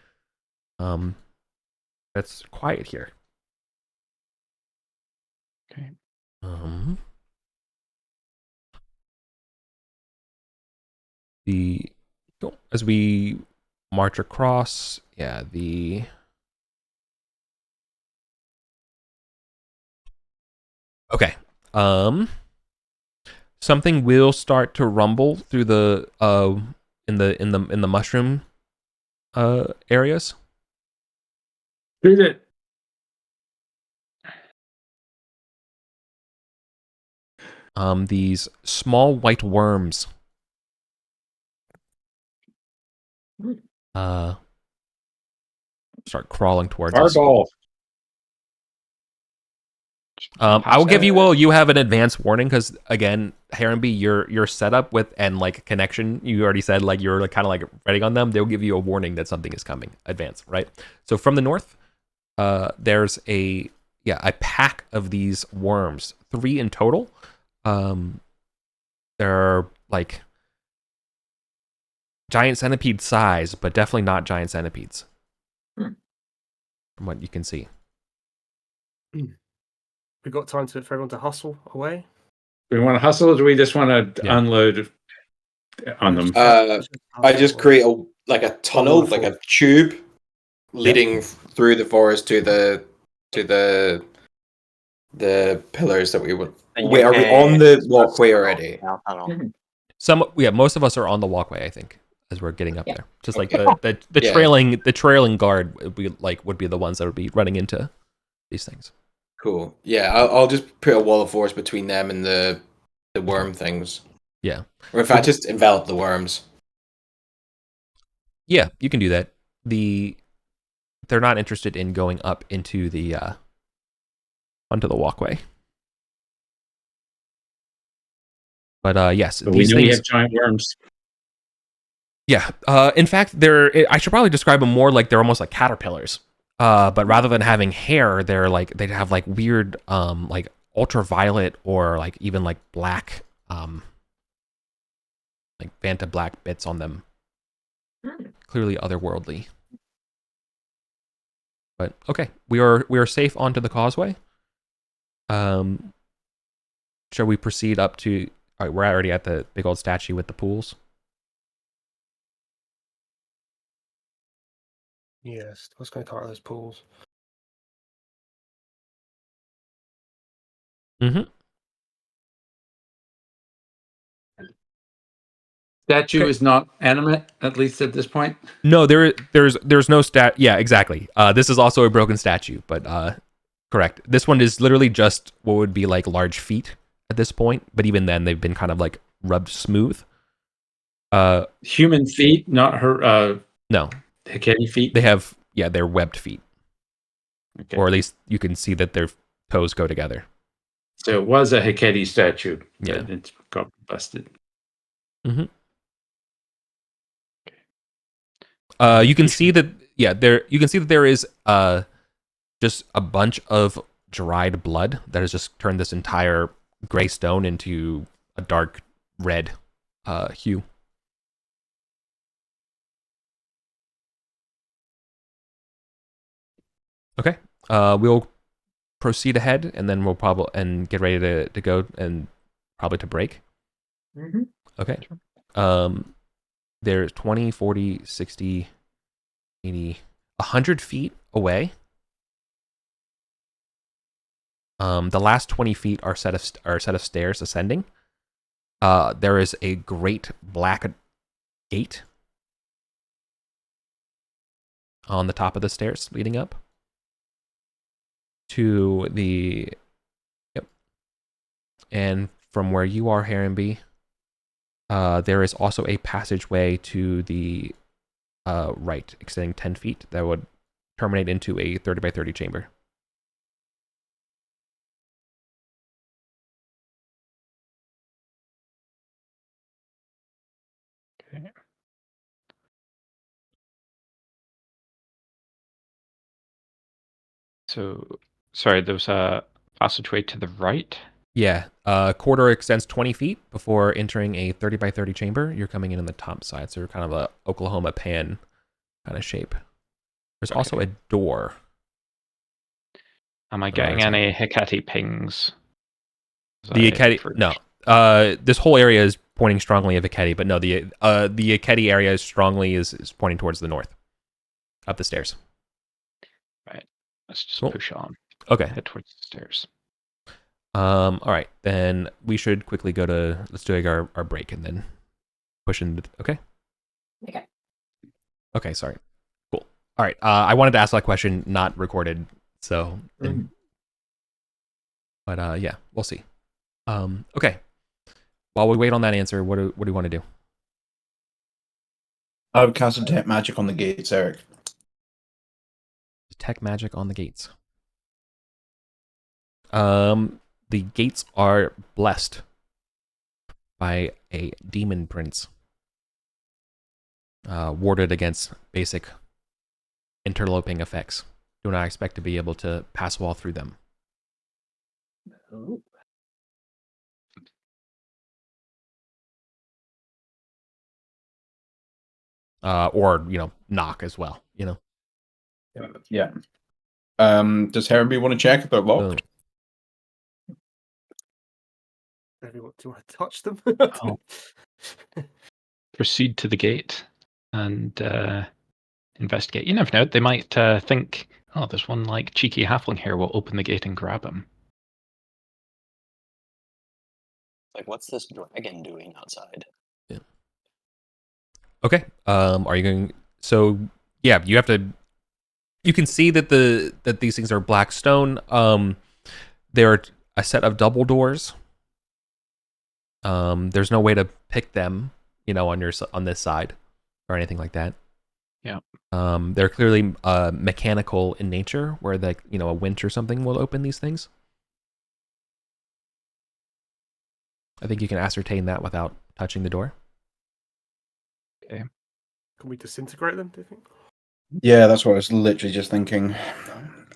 That's quiet here. Okay. As we march across, okay. Something will start to rumble through the in the mushroom areas. Shoot it. These small white worms. Start crawling towards us. Fireball. I will give you all. You have an advance warning because again, Harenby, your setup with and like connection. You already said like you're like, kind of like ready on them. They'll give you a warning that something is coming. Advance, right? So from the north, there's a pack of these worms, 3 in total. They're like giant centipede size, but definitely not giant centipedes. From what you can see. We got time for everyone to hustle away. Do we want to hustle, or do we just want to unload on them? I just create a tunnel, like a tube, leading through the forest to the pillars that we would. Wait, are we on the walkway already? Most of us are on the walkway, I think, as we're getting up there. Just like the trailing guard would be the ones that would be running into these things. Cool. Yeah, I'll just put a wall of force between them and the worm things. Yeah. Or in fact, just envelop the worms. Yeah, you can do that. They're not interested in going up into the onto the walkway. But yes, but we know we have giant worms. Yeah. In fact, I should probably describe them more like they're almost like caterpillars. But rather than having hair, they'd have like weird like ultraviolet or like even like black like Vanta black bits on them. Clearly otherworldly. But okay, we are safe onto the causeway. Shall we proceed up to? All right, we're already at the big old statue with the pools. Yes, let's go to those pools. Statue is not animate, at least at this point. No, there's no stat. Yeah, exactly. This is also a broken statue, but correct. This one is literally just what would be like large feet at this point, but even then they've been kind of like rubbed smooth. Human feet, not her. No, Hecate feet. they have they're webbed feet, Okay. or at least you can see that their toes go together. So it was a Hecate statue. Yeah. But it got busted. Mm-hmm. You can see that there is just a bunch of dried blood that has just turned this entire gray stone into a dark red hue. Okay. We'll proceed ahead, and then we'll probably get ready to go and probably to break. Mm-hmm. Okay. There's 20, 40, 60, 80, 100 feet away. The last 20 feet are a set of stairs ascending. There is a great black gate on the top of the stairs leading up to the... Yep. And from where you are, Harrenby, there is also a passageway to the right, extending 10 feet that would terminate into a 30 by 30 chamber. Okay. So, sorry, there was a passageway to the right. Yeah, corridor extends 20 feet before entering a 30 by 30 chamber. You're coming in on the top side, so you're kind of a Oklahoma pan kind of shape. There's also a door. Am I getting any Hecate pings? The Hecate, no. This whole area is pointing strongly at Hecate, but no, the Hecate area is pointing towards the north, up the stairs. Right. Let's just Cool. push on. Okay. Head towards the stairs. All right, then we should quickly let's do our break and then push into, okay? Okay. Okay, sorry. Cool. All right, I wanted to ask that question, not recorded, so, but yeah, we'll see. Okay. While we wait on that answer, what do you want to do? I would cast a detect magic on the gates, Eric. Detect magic on the gates. The gates are blessed by a demon prince, warded against basic interloping effects. Do not expect to be able to pass wall through them. Oh. Or knock as well. Yeah. Does Harrenby want to check if they're locked? Everyone, do you want to touch them? Oh. Proceed to the gate and investigate. You never know. They might think, oh, there's one like cheeky halfling here. We'll open the gate and grab him. Like, what's this dragon doing outside? Yeah. Okay. Are you going? So yeah, you have to. You can see that these things are black stone. There are a set of double doors. There's no way to pick them, on this side or anything like that. Yeah. They're clearly mechanical in nature, where a winch or something will open these things. I think you can ascertain that without touching the door. Okay. Can we disintegrate them, do you think? Yeah, that's what I was literally just thinking.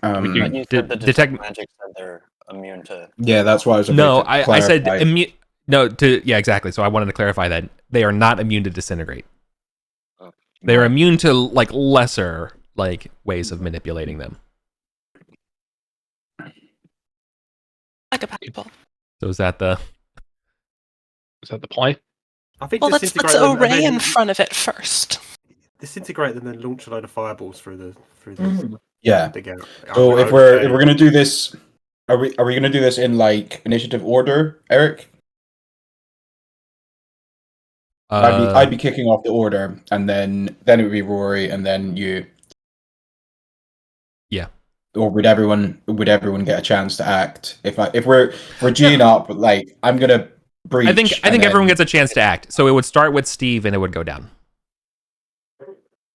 But you said the detect magic said they're immune to... Yeah, that's why I was about No, to I said clarify. immune. No, yeah, exactly. So I wanted to clarify that they are not immune to disintegrate. Oh. They are immune to lesser ways of manipulating them. Like a people. So is that the play? I think Well, let's disintegrate put them a ray and then in front of it first. disintegrate them, then launch a load of fireballs through the Yeah. dig out. So if we're gonna do this, are we gonna do this in initiative order, Eric? I'd be kicking off the order, and then it would be Rory, and then you. Yeah. or would everyone get a chance to act? If we're geeing up, like I'm gonna breach. I think everyone gets a chance to act. So it would start with Steve and it would go down.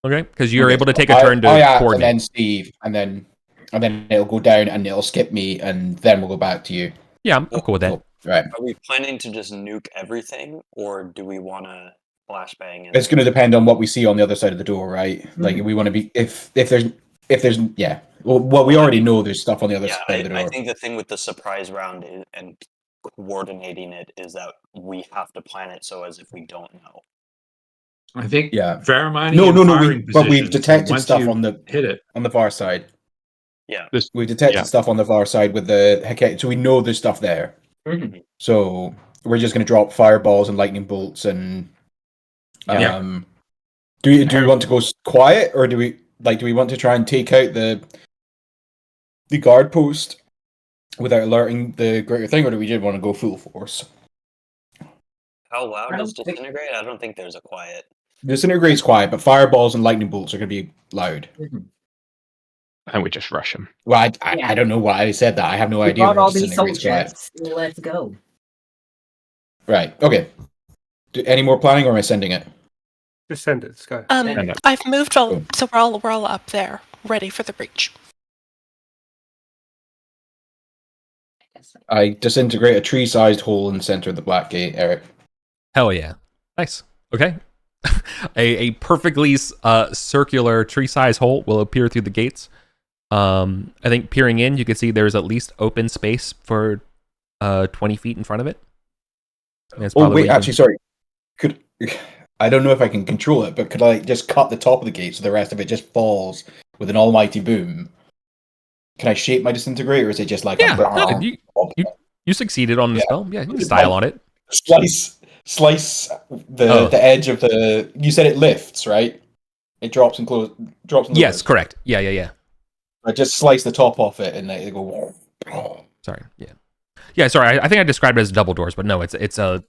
Okay, because you're able to take a turn to coordinate. And then Steve, and then it'll go down and it'll skip me, and then we'll go back to you. Yeah, I'm cool with that. Cool. Right. Are we planning to just nuke everything, or do we want to flashbang? It's going to depend on what we see on the other side of the door, right? Mm-hmm. Like we want to be if there's yeah. Well, we already know there's stuff on the other side of the door. I think the thing with the surprise round and coordinating it is that we have to plan it so as if we don't know. I think fair mining. No. But we've detected stuff on the hit it on the far side. Yeah, we detected stuff on the far side with the Hecate, so we know there's stuff there. Mm-hmm. So we're just going to drop fireballs and lightning bolts and. Do we want to go quiet, or do we want to try and take out the guard post without alerting the greater thing, or do we just want to go full force? How loud is disintegrate? I don't think there's a quiet. Disintegrate's quiet, but fireballs and lightning bolts are going to be loud. Mm-hmm. And we just rush them. Well, I don't know why I said that. I have no idea. Got all these soldiers. Let's go. Right. Okay. Any more planning, or am I sending it? Just send it. Let's go. I've moved all, so we're all up there, ready for the breach. I disintegrate a tree-sized hole in the center of the black gate, Eric. Hell yeah. Nice. Okay. a perfectly circular tree-sized hole will appear through the gates. I think peering in, you can see there's at least open space for 20 feet in front of it. Oh, wait, actually, sorry. I don't know if I can control it, but could I just cut the top of the gate so the rest of it just falls with an almighty boom? Can I shape my disintegrator, or is it just like you succeeded on the spell? Yeah, you can style on it. Slice the edge of the. You said it lifts, right? It drops and drops. And yes, correct. Yeah. I just slice the top off it, and it go. Sorry. Yeah. Sorry. I think I described it as double doors, but no, it's a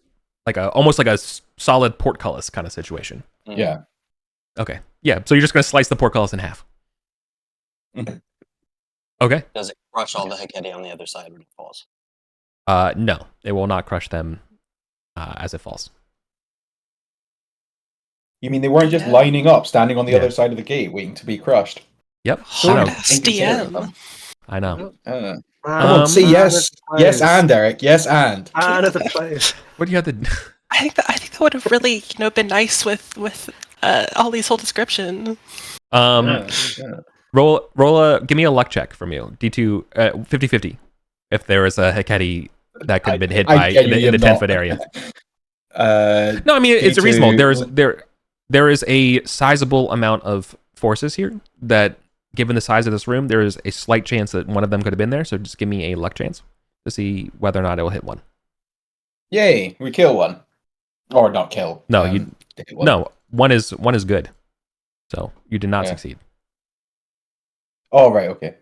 almost like a solid portcullis kind of situation. Yeah. Okay. Yeah. So you're just gonna slice the portcullis in half. Okay. Does it crush all the Hecate on the other side when it falls? No, it will not crush them as it falls. You mean they weren't just lining up, standing on the other side of the gate, waiting to be crushed? Yep. DM. I know. Come on, say yes, and Eric, yes, and. Another place. What do you have to? I think that would have really, been nice with all these whole description. Roll give me a luck check from you. D2 50-50. If there was a Hecate that could have been hit by in the 10-foot area. No, I mean it's reasonable. There is a sizable amount of forces here that, given the size of this room, there is a slight chance that one of them could have been there. So just give me a luck chance to see whether or not it will hit one. Yay! We kill one, or not kill. No, no. One is good. So you did not succeed. Oh, right. Okay.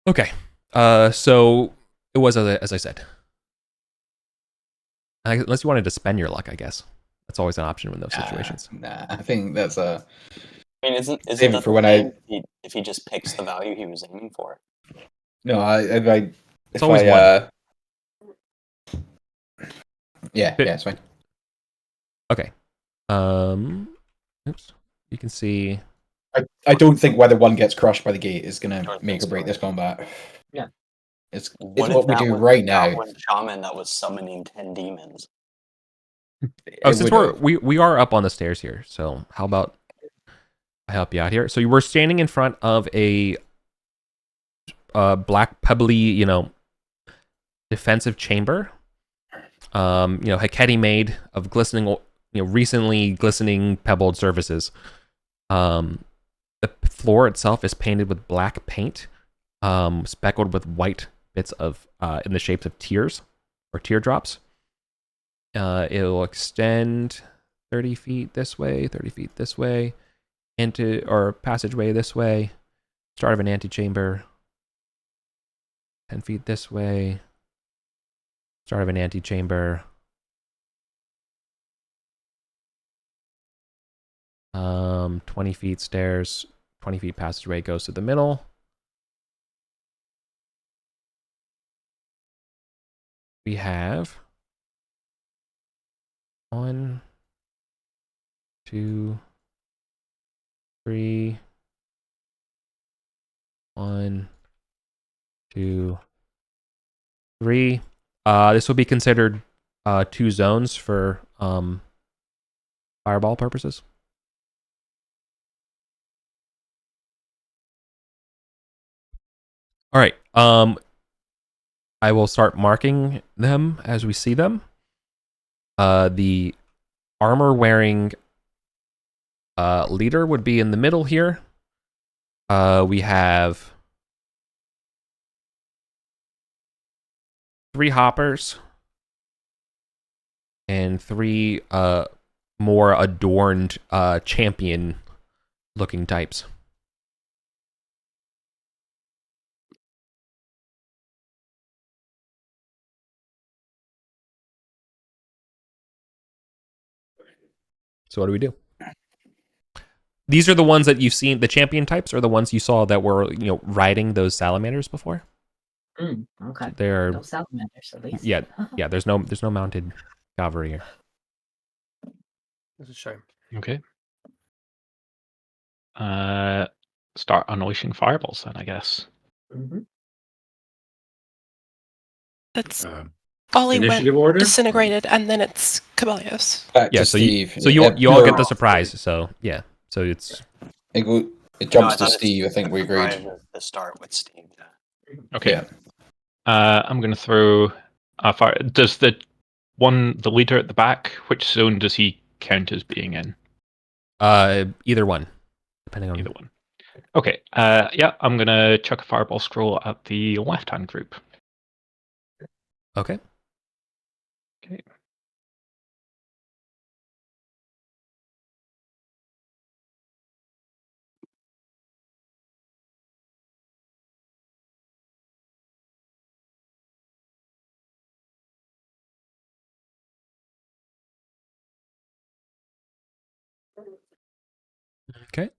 Okay. So it was as I said. Unless you wanted to spend your luck, I guess that's always an option in those situations. Nah, I think that's a. I mean, isn't that for when if he just picks the value he was aiming for? No, it's always one. Yeah, it's fine. Okay. Oops. You can see. I don't think whether one gets crushed by the gate is going to make or break this combat. Yeah. It's what we do right now. One shaman that was summoning 10 demons. Since we are up on the stairs here, so how about I help you out here? So you were standing in front of a black pebbly, defensive chamber. Hecate made of glistening, recently glistening pebbled surfaces. The floor itself is painted with black paint, speckled with white bits of in the shapes of tears or teardrops. It'll extend 30 feet this way, 30 feet this way, or passageway this way, start of an antechamber, 10 feet this way, start of an antechamber. 20 feet stairs, 20 feet passageway goes to the middle. We have 1, 2, 3. 1, 2, 3. This will be considered 2 zones for fireball purposes. All right. I will start marking them as we see them. The armor-wearing leader would be in the middle here. We have 3 hoppers and 3 more adorned champion-looking types. So what do we do? These are the ones that you've seen. The champion types are the ones you saw that were, riding those salamanders before. Okay. So they're No salamanders, at least. yeah. There's no mounted cavalry here. That's a shame. Okay. Start unleashing fireballs then, I guess. Mm-hmm. That's Uh, Ollie went initiative order? disintegrated, and then it's Cabellos. Back Yeah. to So Steve. you all get the surprise. So yeah. So it's It No, jumps I to thought Steve. I think we agreed. To start with Steve. Okay. Yeah. I'm going to throw a fire. Does the leader at the back, which zone does he count as being in? either one, depending on Either one. Okay. Yeah, I'm going to chuck a fireball scroll at the left-hand group. Okay. Okay. Okay.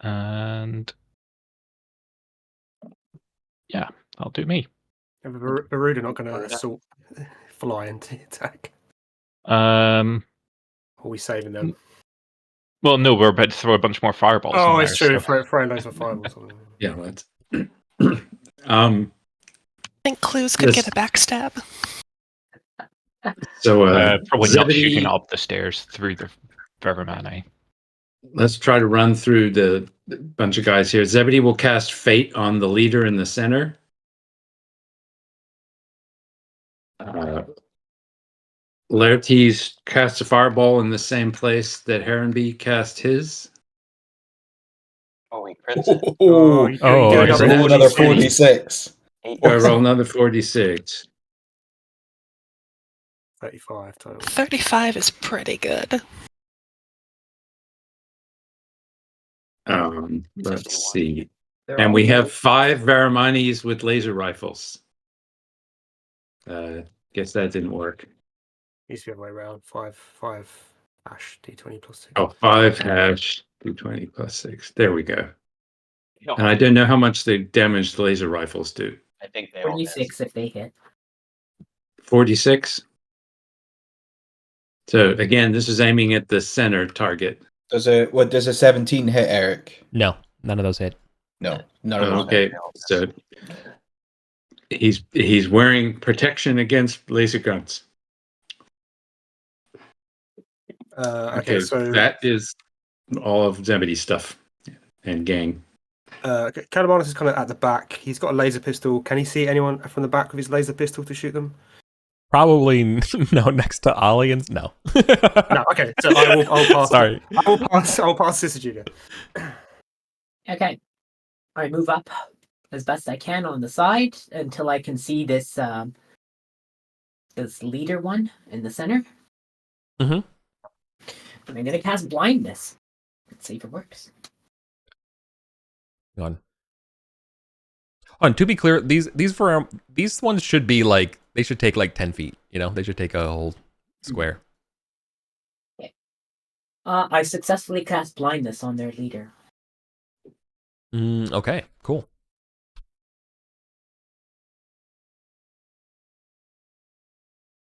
And yeah, that'll do me. Yeah, but Baruda not going to fly into the attack. Um. Or are we saving them? Well, no, we're about to throw a bunch more fireballs. Oh, in it's there, true. so- Throwing loads of fireballs. Yeah, let's. I think clues could This- get a backstab. So Probably not Zebedee, shooting up the stairs through the Vermani. let's try to run through the bunch of guys here. Zebedee will cast Fate on the leader in the center. Laertes casts a fireball in the same place that Heronby cast his. Oh, he crits it. You do I see. Roll another 46. Go roll another 46. 35 total. 35 is pretty good. Let's see. They're And all we good. have 5 Varaminis with laser rifles. Guess that didn't work. Needs to be the other way around. 5 ash d20 plus 6. Oh, 5 hash, 220 plus 6. There we go. And I don't know how much the damage the laser rifles do. I think they all miss. 46 if they hit. 46. So again, this is aiming at the center target. Does a 17 hit, Eric? No, none of those hit. No, none of those. Okay, so he's wearing protection against laser guns. Okay, so that is all of Zebedee's stuff and gang. Calabanus is kind of at the back. He's got a laser pistol. Can he see anyone from the back with his laser pistol to shoot them? Probably no. Next to Ollie and no. No. Okay, so I'll pass. Sorry. I'll pass this to Julia. Okay. All right, move up as best I can on the side until I can see this this leader one in the center. Mhm. And I'm gonna cast blindness. Let's see if it works. Go on. and to be clear, these ones should be like they should take like 10 feet. You know, they should take a whole square. I successfully cast blindness on their leader. Okay, cool.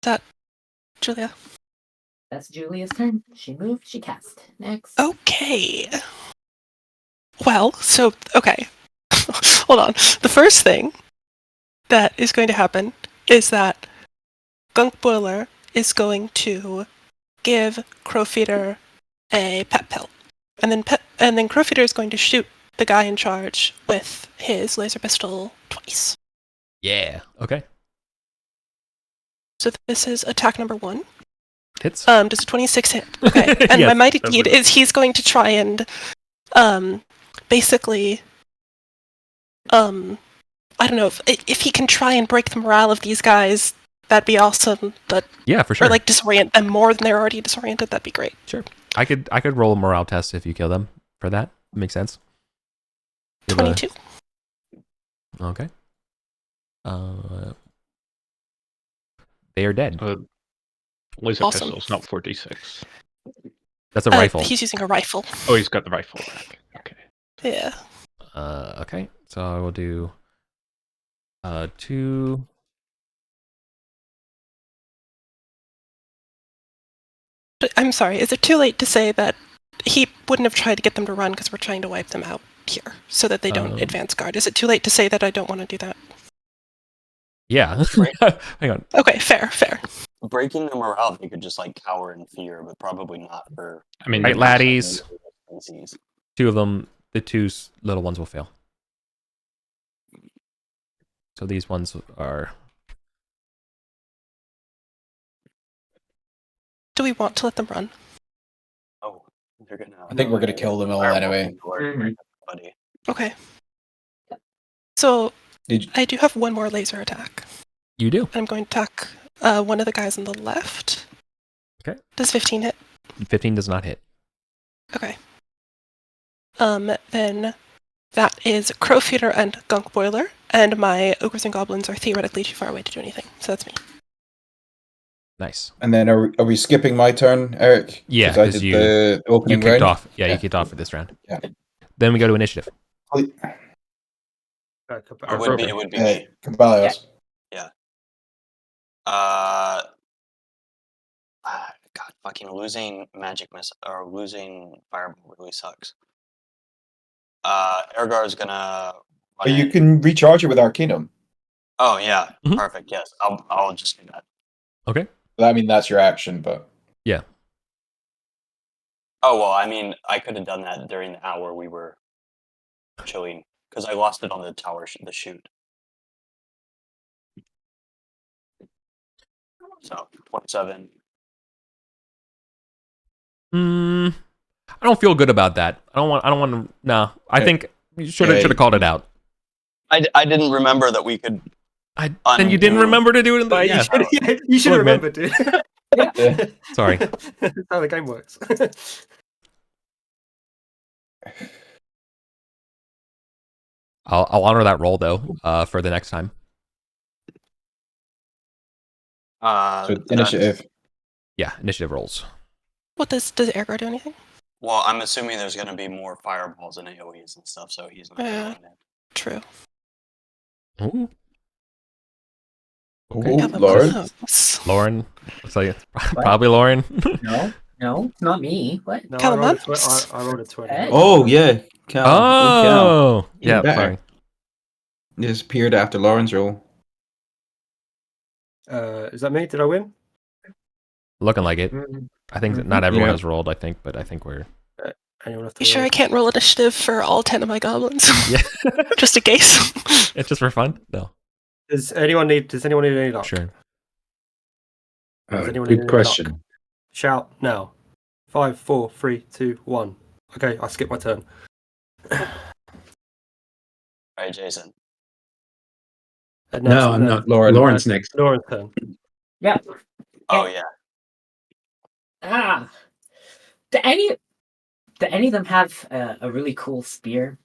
That, Julia. That's Julia's turn. She moved, she cast. Next. Okay. Well, so, okay. Hold on. The first thing that is going to happen is that Gunk Boiler is going to give Crowfeeder a pet pill. And then Crowfeeder is going to shoot the guy in charge with his laser pistol twice. Yeah. Okay. So this is attack number 1. Hits. Does a 26 hit? Okay. And Yes, my mighty that deed would. is he's going to try and basically I don't know if he can try and break the morale of these guys, that'd be awesome. But Yeah, for sure. or like disorient them more than they're already disoriented, that'd be great. Sure. I could roll a morale test if you kill them for that. Makes sense. 22. Okay. They are dead. Laser Awesome. pistols, not 4d6. That's a rifle. He's using a rifle. Oh, he's got the rifle back. Okay. Yeah. Okay. So I will do 2. But I'm sorry, is it too late to say that he wouldn't have tried to get them to run because we're trying to wipe them out here so that they don't advance guard? Is it too late to say that I don't want to do that? Yeah. Hang on. Okay, fair. Breaking the morale, they could just like cower in fear, but probably not for. I mean, Right, laddies. Species. 2 of them, the 2 little ones will fail. So these ones are. Do we want to let them run? Oh, they're gonna. I think we're gonna kill them all anyway. Buddy. Okay. So Did you- I do have one more laser attack. You do. I'm going to attack one of the guys on the left. Okay. Does 15 hit? 15 does not hit. Okay. Then that is Crowfeeder and Gunk Boiler, and my ogres and goblins are theoretically too far away to do anything. So that's me. Nice. And then are we skipping my turn, Eric? Yeah, I 'cause did you- the You opening kicked round. off. Yeah, Yeah. you kicked off for this round. Yeah. Then we go to initiative. It would be me. Caballos. God, fucking losing magic miss or losing fireball really sucks. Ergar's gonna. But you can recharge it with Arcanum. Oh yeah, Mhm. perfect. Yes, I'll just do that. Okay. I mean, that's your action, but Oh well, I mean, I could have done that during the hour we were chilling because I lost it on the tower, the shoot. So 27. I don't feel good about that. I don't want to. No, I think you should have called it out. I didn't remember that we could. And you didn't remember to do it in the. But Yeah. you should Look, man. remember, dude. Yeah. Sorry. That's how the game works. I'll honor that roll though. For the next time. So initiative. Yeah, initiative rolls. What does Ergar do anything? Well, I'm assuming there's going to be more fireballs and AoEs and stuff, so he's not. Yeah. True. Ooh. Ooh, Okay. Lauren. Lauren. Looks like it's probably Lauren. No, it's not me. What? No, Calamance? I rolled a 20. Hey. Oh yeah. Cal. Oh, yeah. Better. Sorry. Disappeared after Lauren's roll. Is that me? Did I win? Looking like it. Mm, I think that not everyone Yeah. has rolled. I think, but I think we're. Anyone have to You sure roll? I can't roll initiative for all 10 of my goblins? Yeah. Just in case. It's just for fun. No. Does anyone need any luck? Sure. Does anyone need Good any question. luck? Shout now. 5, 4, 3, 2, 1. Okay, I skipped my turn. All right, Jason. No, I'm not. Lauren. Lauren's next. Lauren's turn. Yeah. Oh yeah. Ah. Do any of them have a really cool spear?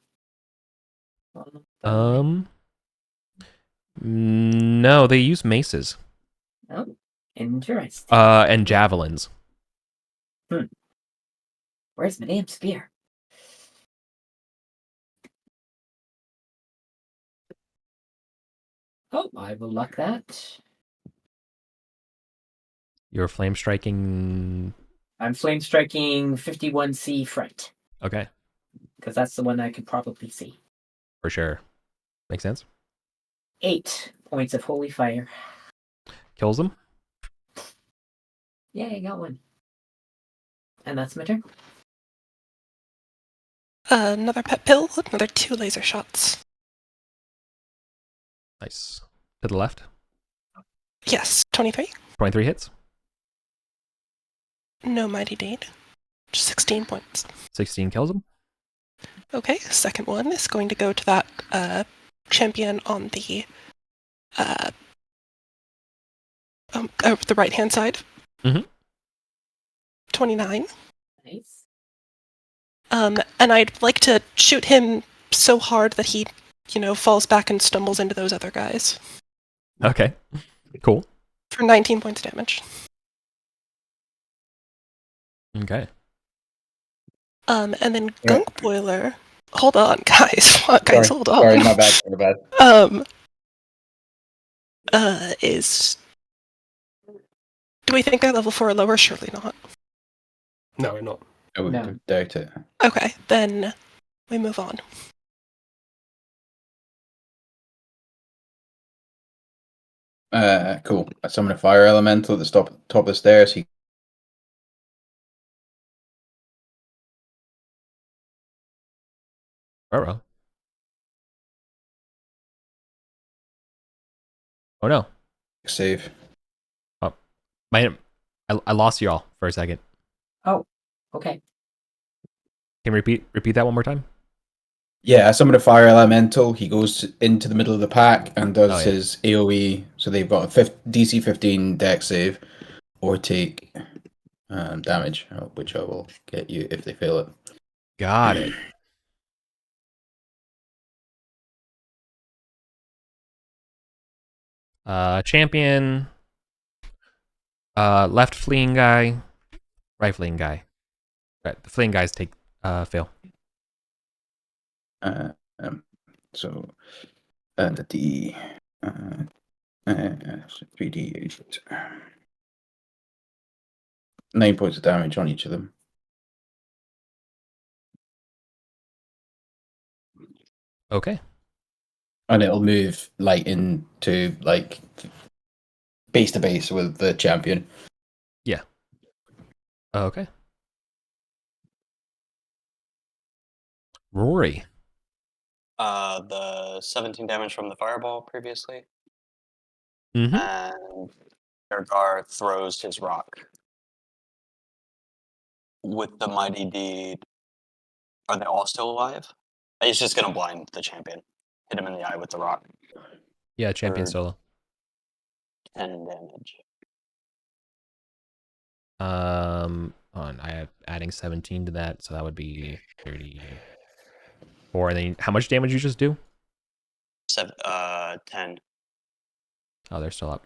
No, they use maces. Oh, interesting. And javelins. Where's my damn spear? Oh, I will luck that. You're flame striking. I'm flame striking 51C fright. Okay, Because that's the one I could probably see. for sure. Makes sense. 8 points of holy fire. Kills them. Yeah, I got one. And that's my turn. Another pet pill, another 2 laser shots. Nice. To the left. Yes, 23. 23 hits. No mighty deed. 16 points. 16 kills him. Okay, second one is going to go to that champion on the right-hand side. Mhm. 29. Nice. And I'd like to shoot him so hard that he, falls back and stumbles into those other guys. Okay. Cool. For 19 points of damage. Okay. And then Yeah. Gunk Boiler. Hold on, guys. Guys, Sorry, hold on. Sorry, my bad. Is. Do we think they're level 4 or lower? Surely not. No, we're not. I would No. doubt it. Okay, then we move on. Cool. I summon a fire elemental at the top of the stairs. He Uh-oh. Oh no. save. I lost you all for a second. Oh, okay. Can you repeat that one more time? Yeah, I summon a fire elemental. He goes into the middle of the pack and does yeah. his AoE. So they've got a DC 15 dex save, or take damage, which I will get you if they fail it. Got it. Champion. Left fleeing guy. Right fleeing guy. Right, the fleeing guys take fail. So the D 3D8. 9 points of damage on each of them. Okay. And it'll move into base to base with the champion. Yeah. Okay. Rory. The 17 damage from the fireball previously. Mm-hmm. And Ergar throws his rock. With the mighty deed, are they all still alive? He's just gonna blind the champion. Hit him in the eye with the rock. Yeah, champion For solo. 10 damage. I have adding 17 to that, so that would be 34. And then how much damage you just do? 10 Oh, they're still up.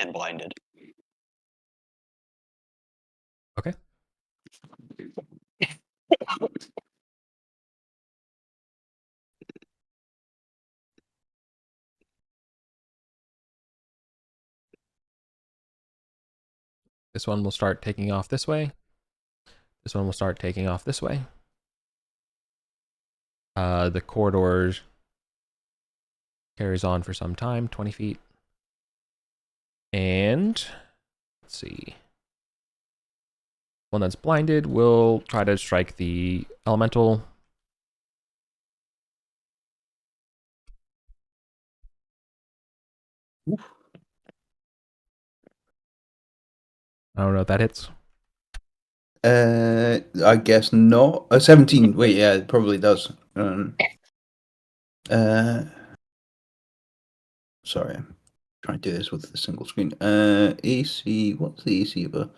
and blinded. Okay. This one will start taking off this way. This one will start taking off this way. The corridor carries on for some time, 20 feet. And let's see. One that's blinded will try to strike the elemental. Oof. I don't know if that hits. I guess not. 17. Wait, yeah, it probably does. Sorry, I'm trying to do this with a single screen. AC. What's the AC of a?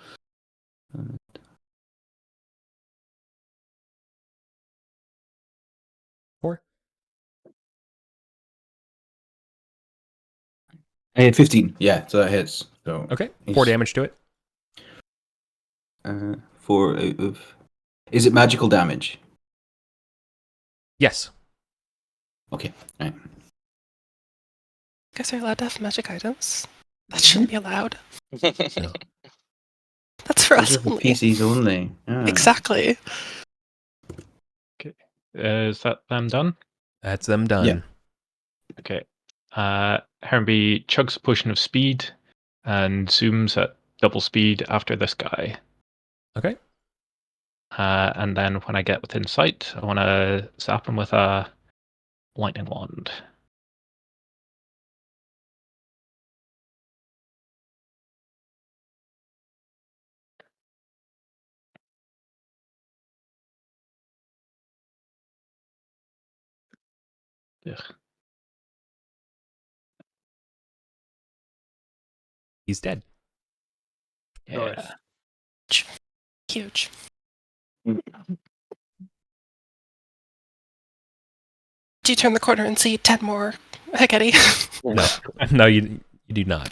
4. 15. Yeah, so that hits. So Okay, 4 damage to it. 4 out of. Is it magical damage? Yes. Okay. Right. Guys are allowed to have magic items. That shouldn't be allowed. That's for Those us are for only. PCs only. Ah. Exactly. Is that them done? That's them done. Yeah. Okay. Hermby chugs a potion of speed and zooms at double speed after this guy. Okay. And then when I get within sight, I want to zap him with a lightning wand. Ugh. He's dead. Yeah. Huge. Do you turn the corner and see 10 more Hecate? No, no, you do not.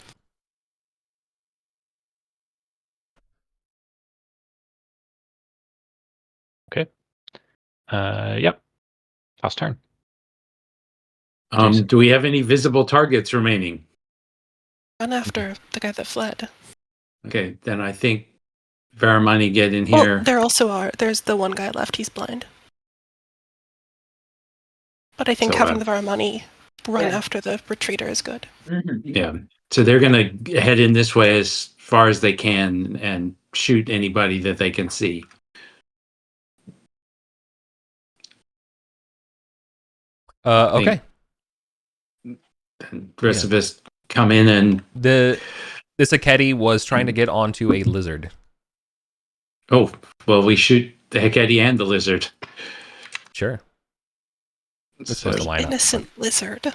Okay. Yep. Last turn. Jason. Do we have any visible targets remaining? Run after the guy that fled. Okay, then I think Varamani get in Well, here. there also are. There's the one guy left. He's blind. But I think So, having the Varamani run Yeah. after the retreater is good. Yeah. So they're going to head in this way as far as they can and shoot anybody that they can see. Okay. And the rest of us come in and... This Hecate was trying to get onto a lizard. Oh, well, we shoot the Hecate and the lizard. Sure. This So, was the lineup. Innocent lizard.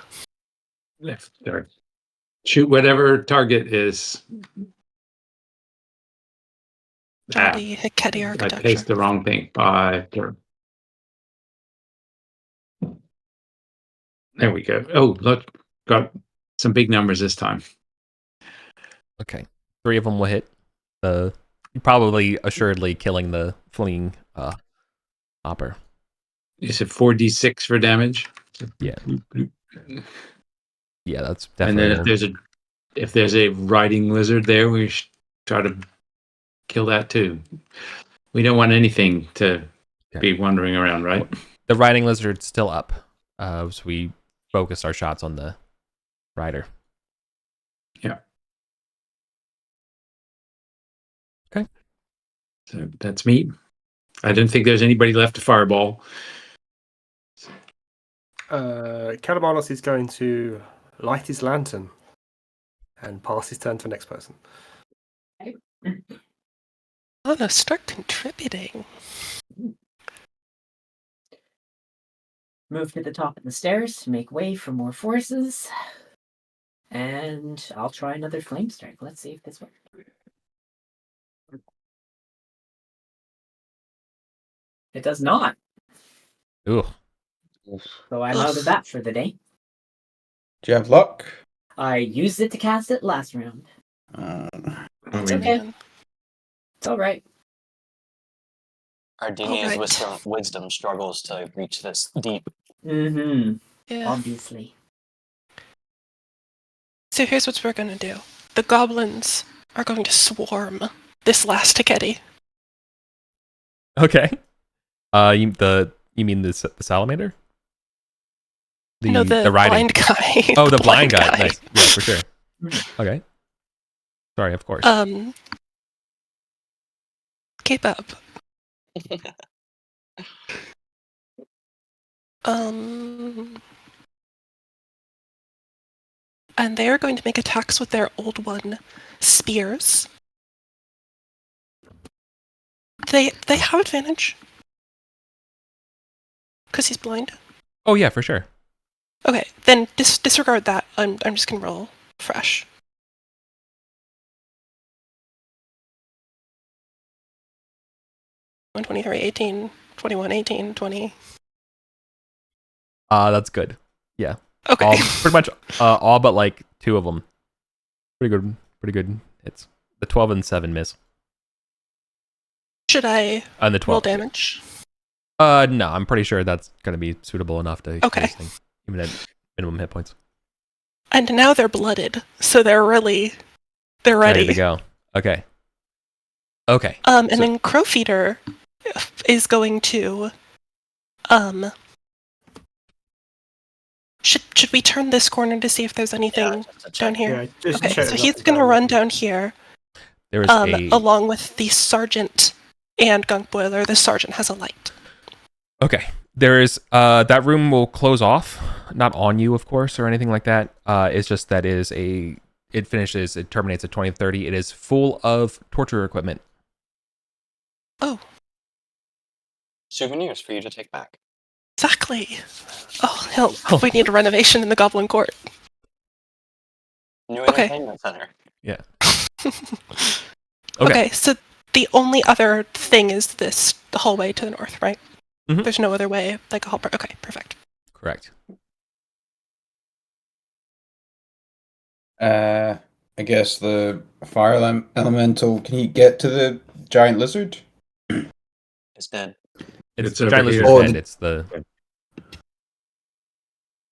shoot whatever target is... Jolly Hecate I architecture. paced the wrong thing. 5, 4. There we go. Oh, look, got some big numbers this time. Okay. 3 of them will hit. Probably assuredly killing the fleeing hopper. You said 4d6 for damage? Yeah. Yeah, that's And definitely. then if there's a riding lizard there, we should try to kill that too. We don't want anything to be wandering around, right? The riding lizard's still up. So we focus our shots on the rider. Yeah. Okay. So that's me. I don't think there's anybody left to fireball. Calabanos is going to light his lantern and pass his turn to the next person. Oh no, start contributing. Move to the top of the stairs to make way for more forces. And I'll try another flame strike. Let's see if this works. It does not. Ooh. So I'm out of that for the day. Do you have luck? I used it to cast it last round. It's okay. It's alright. Ardenia's Alright. wisdom struggles to reach this deep. Mm-hmm. Yeah. Obviously. So here's what we're gonna do. The goblins are going to swarm this last Hecate. Okay. You mean the salamander? No, the riding. blind guy. Oh, the blind guy. Nice. Yeah, for sure. Okay. Sorry, of course. Keep up. And they are going to make attacks with their old one, spears. They have advantage. Because he's blind. Oh yeah, for sure. Okay, then disregard that. I'm just gonna roll fresh. One 23, 18, 21, 18, 20. That's good. Yeah. Okay. Pretty much all but like 2 of them Pretty good hits. The 12 and 7 miss. Should I On the 12. roll damage? No, I'm pretty sure that's going to be suitable enough to Okay. this thing, even at minimum hit points. And now they're blooded, so they're ready. Ready to go. Okay. And then Crowfeeder is going to should we turn this corner to see if there's anything down here? Yeah, just Okay, check so it he's up and gonna down. run down here. There is Along with the sergeant and Gunk Boiler. The sergeant has a light. Okay. There is that room will close off, not on you, of course, or anything like that. It's just that it terminates at 20:30. It is full of torture equipment. Oh, Souvenirs for you to take back. exactly. Oh, hell, we need a renovation in the Goblin Court. New Okay. entertainment center. Yeah. Okay, so the only other thing is the hallway to the north, right? Mhm. There's no other way, like a hall. Okay, perfect. Correct. I guess the fire elemental. Can he get to the giant lizard? It's dead. It's over giant here. lizard's Oh, dead. the- It's the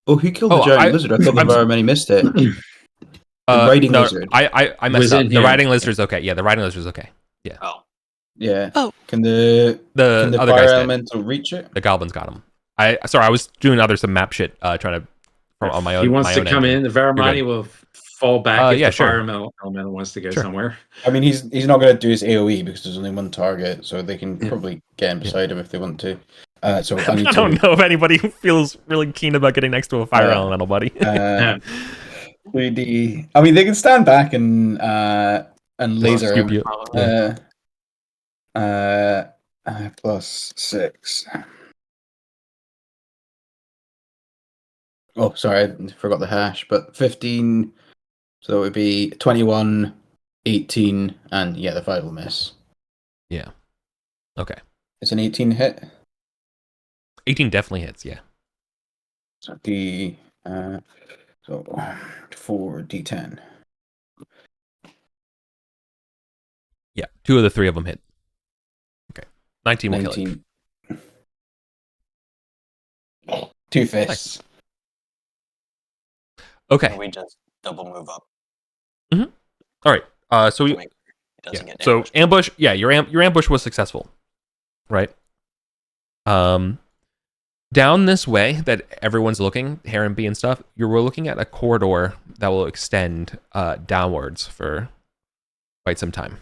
Oh, who killed Oh, the giant I- lizard? I thought the I'm- Varmani missed it. The riding no, lizard. I messed Was up. in The him. riding lizard's okay. Yeah, the riding lizard's okay. Oh. Yeah. Oh. Can the The other fire guy's dead. elemental reach it? The goblins got him. I was doing some map shit, trying to on my own. He wants my to own come engine. in. The Varamani will fall back if yeah, the sure. fire elemental wants to go Sure. somewhere. I mean, he's not going to do his AOE because there's only one target, so they can probably get in beside him if they want to. So I need I to. don't know if anybody feels really keen about getting next to a fire Uh, elemental, buddy. 3D. I mean, they can stand back and laser scoop him. you. Plus 6. Oh, sorry, I forgot the hash, but 15. So it would be 21, 18, and the 5 will miss. Yeah. Okay. It's an 18 hit. 18 definitely hits. Yeah. So so 4d10. Yeah. 2 of the 3 of them hit. Okay. 19 will kill it. 19. 2 fists. Okay. And we just double move up. All right. So to we. make sure it doesn't Yeah. get So ambushed. ambush. Yeah. Your ambush was successful. Right. Down this way that everyone's looking, Heron B and stuff, we're looking at a corridor that will extend downwards for quite some time.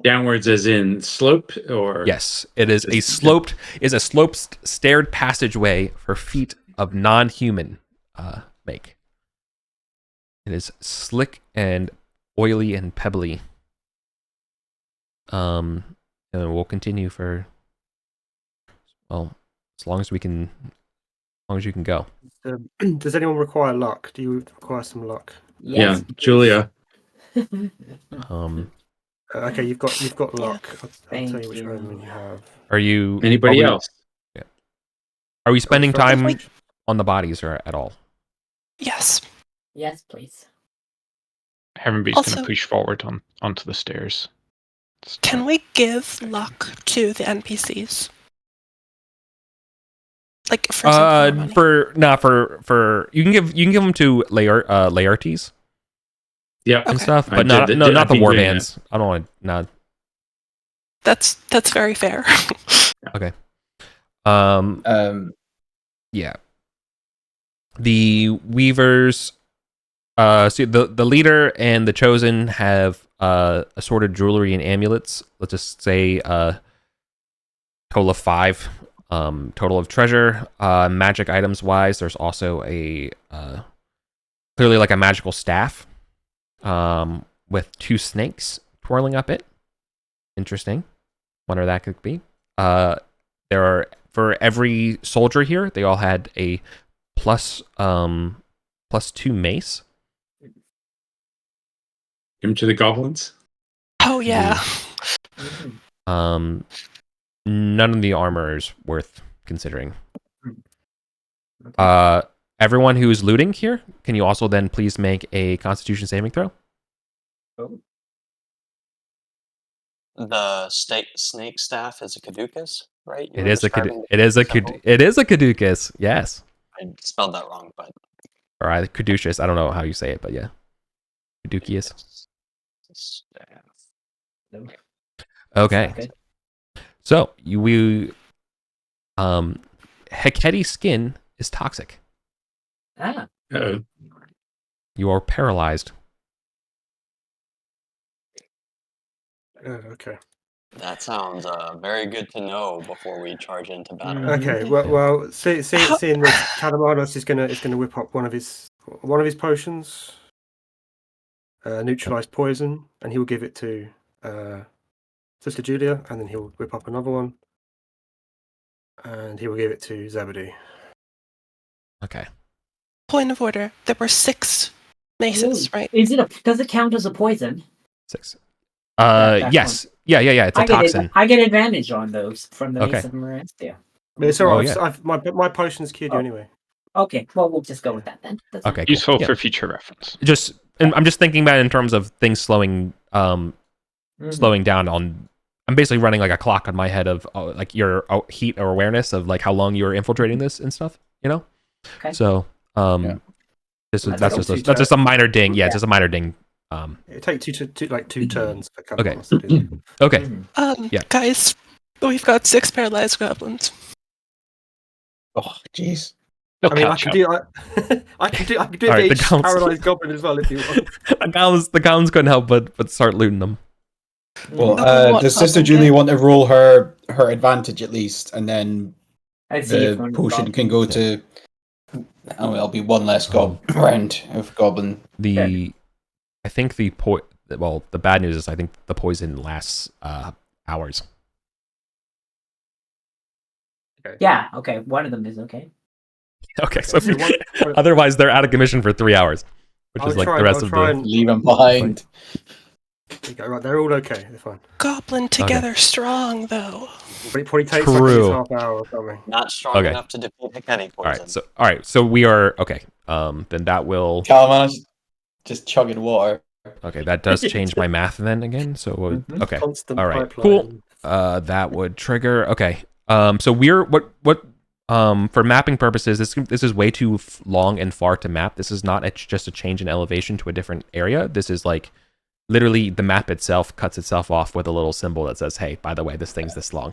Downwards as in slope or Yes, it is a sloped staired passageway for feet of non-human make. It is slick and oily and pebbly. And we'll continue for as long as we can, as long as you can go. Does anyone require luck? Do you require some luck? yeah, Julia. Okay, you've got luck. I'll Thank tell you which you. one you have. Are you Anybody else? Are we spending Sorry. time on the bodies or at all? Yes. Yes, please. Heavenbeat's Also- going to push forward onto the stairs. Can we give luck to the NPCs? Like for example, for you can give them to Laertes Yeah, and stuff, I but not did- not I've the been war doing bands. I don't want to not. That's very fair. Okay. Um, Yeah. The Weavers, so the leader and the Chosen have assorted jewelry and amulets. Let's just say total of 5. Total of treasure. Magic items wise, there's also a clearly like a magical staff with 2 snakes twirling up it. Interesting. Wonder that could be. There are, for every soldier here, they all had a plus 2 mace. Give them to the goblins. Oh yeah. None of the armor is worth considering. everyone who's looting here, can you also then please make a Constitution saving throw? The snake staff is a caduceus, right? You It were is a describing it is a symbol? it is a caduceus. Yes, I spelled that wrong, but or either caduceus. I don't know how you say it, but yeah, caduceus. staff. Okay, Good. so Heketi's skin is toxic. Ah. Uh-oh. You are paralyzed. Okay. That sounds very good to know before we charge into battle. Okay. Well, seeing this, Kalamanos is gonna whip up one of his potions, neutralize poison, and he will give it to Sister Julia, and then he'll whip up another one, and he will give it to Zebedee. Okay. Point of order. There were 6 maces, right? Does it count as a poison? 6. That Yes. Yeah. It's a toxin. I get advantage on those from the Okay. Mace of Morestia. It's all right. Oh, yeah. My potion's cured you anyway. Okay, well, we'll just go with that then. That's Okay. fine. Cool. Useful Yeah. for future reference. I'm just thinking about it in terms of things slowing down on. I'm basically running like a clock on my head of like your heat or awareness of like how long you're infiltrating this and stuff. Okay. So Yeah. that's just a minor ding. Yeah, it's just a minor ding. It takes two turns for Okay. Kalamanos to do that. Okay. Yeah. Guys, we've got 6 paralyzed goblins. Oh, jeez. They'll I mean, I catch can up. do I can do All right, the each counts. paralyzed goblin as well if you want. The gowns couldn't help but start looting them. Well, What does Sister happened? Julie want to roll her advantage at least, and then I'd see if the one potion goblin- can go to? Oh, it'll be one less round of goblin. I think the bad news is I think the poison lasts hours. Yeah, okay, one of them is okay. Okay, so So one- otherwise they're out of commission for 3 hours, which is like the rest of the. Leave them behind. There you go, right, they're all okay. They're fine. Goblin together strong, though. But it probably takes like True. at least half hour or something. Not strong Okay. enough to defeat the Kenny All poison. right, so we are okay. Then that will. Kalamanos just chugging water. Okay, that does change my math then again. So Mhm. okay, Constant all right, pipeline. cool. That would trigger. Okay, so we're what for mapping purposes, this is way too long and far to map. This is not just a change in elevation to a different area. This is like literally the map itself cuts itself off with a little symbol that says, "Hey, by the way, this thing's this long."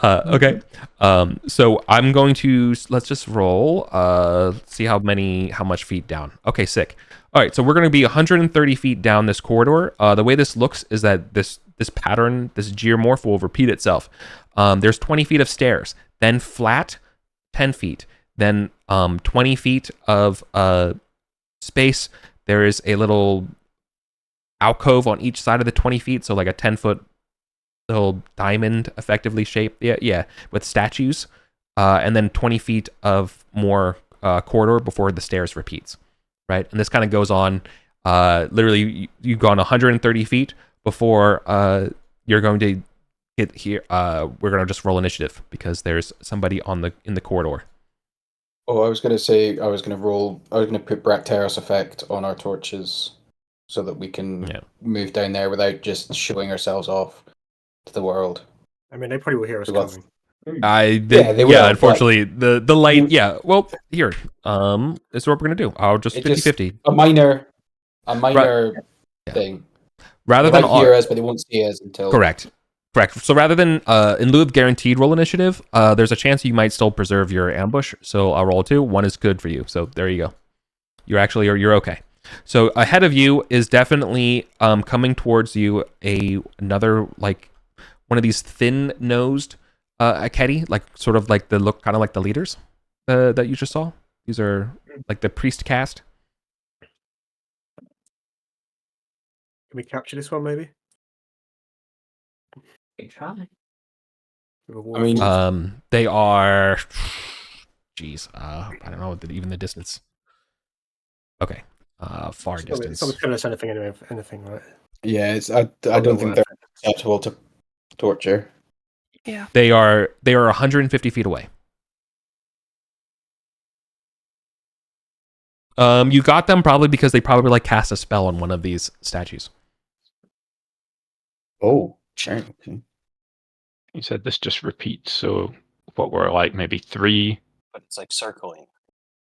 Okay. So I'm going to let's just roll. See how much feet down. Okay, sick. All right, so we're going to be 130 feet down this corridor. The way this looks is that this pattern, this geomorph will repeat itself. There's 20 feet of stairs, then flat 10 feet, then 20 feet of space. There is a little alcove on each side of the 20 feet, so like a 10-foot little diamond effectively shaped, yeah, with statues, and then 20 feet of more corridor before the stairs repeats, right? And this kind of goes on, literally you've gone 130 feet before you're going to get here. We're going to just roll initiative because there's somebody in the corridor. Oh, I was going to put Bracteros effect on our torches so that we can move down there without just showing ourselves off to the world. I mean, they probably will hear us Well, coming. they will, unfortunately, the light, well, here, this is what we're going to do. I'll just 50-50. A minor thing. Rather They than might hear us, but they won't see us until... Correct. So rather than in lieu of guaranteed roll initiative, there's a chance you might still preserve your ambush. So I'll roll 2. 1 is good for you. So there you go. You're okay. So ahead of you is definitely coming towards you another like one of these thin-nosed Akedi, like sort of like the look, kind of like the leaders that you just saw. These are like the priest caste. Can we capture this one, maybe? Try. I mean, they are. Jeez, I don't know even the distance. Okay, far distance. Someone's going to say anything, right? Yeah, I don't think they're acceptable to torture. Yeah. They are 150 feet away. You got them probably because they probably like cast a spell on one of these statues. Oh, sure. Okay. You said this just repeats, so what were like maybe 3 But it's like circling.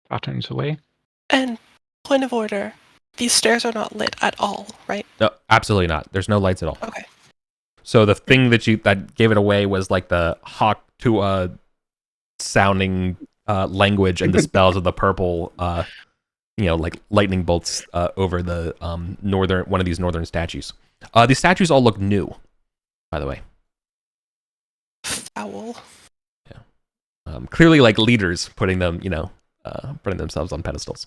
patterns away? And point of order, these stairs are not lit at all, right? No, absolutely not. There's no lights at all. Okay. So the thing that gave it away was like the hawk to sounding language and the spells of the purple like lightning bolts over the one of these northern statues. These statues all look new, by the way. Foul. Yeah. Clearly like leaders putting them, putting themselves on pedestals.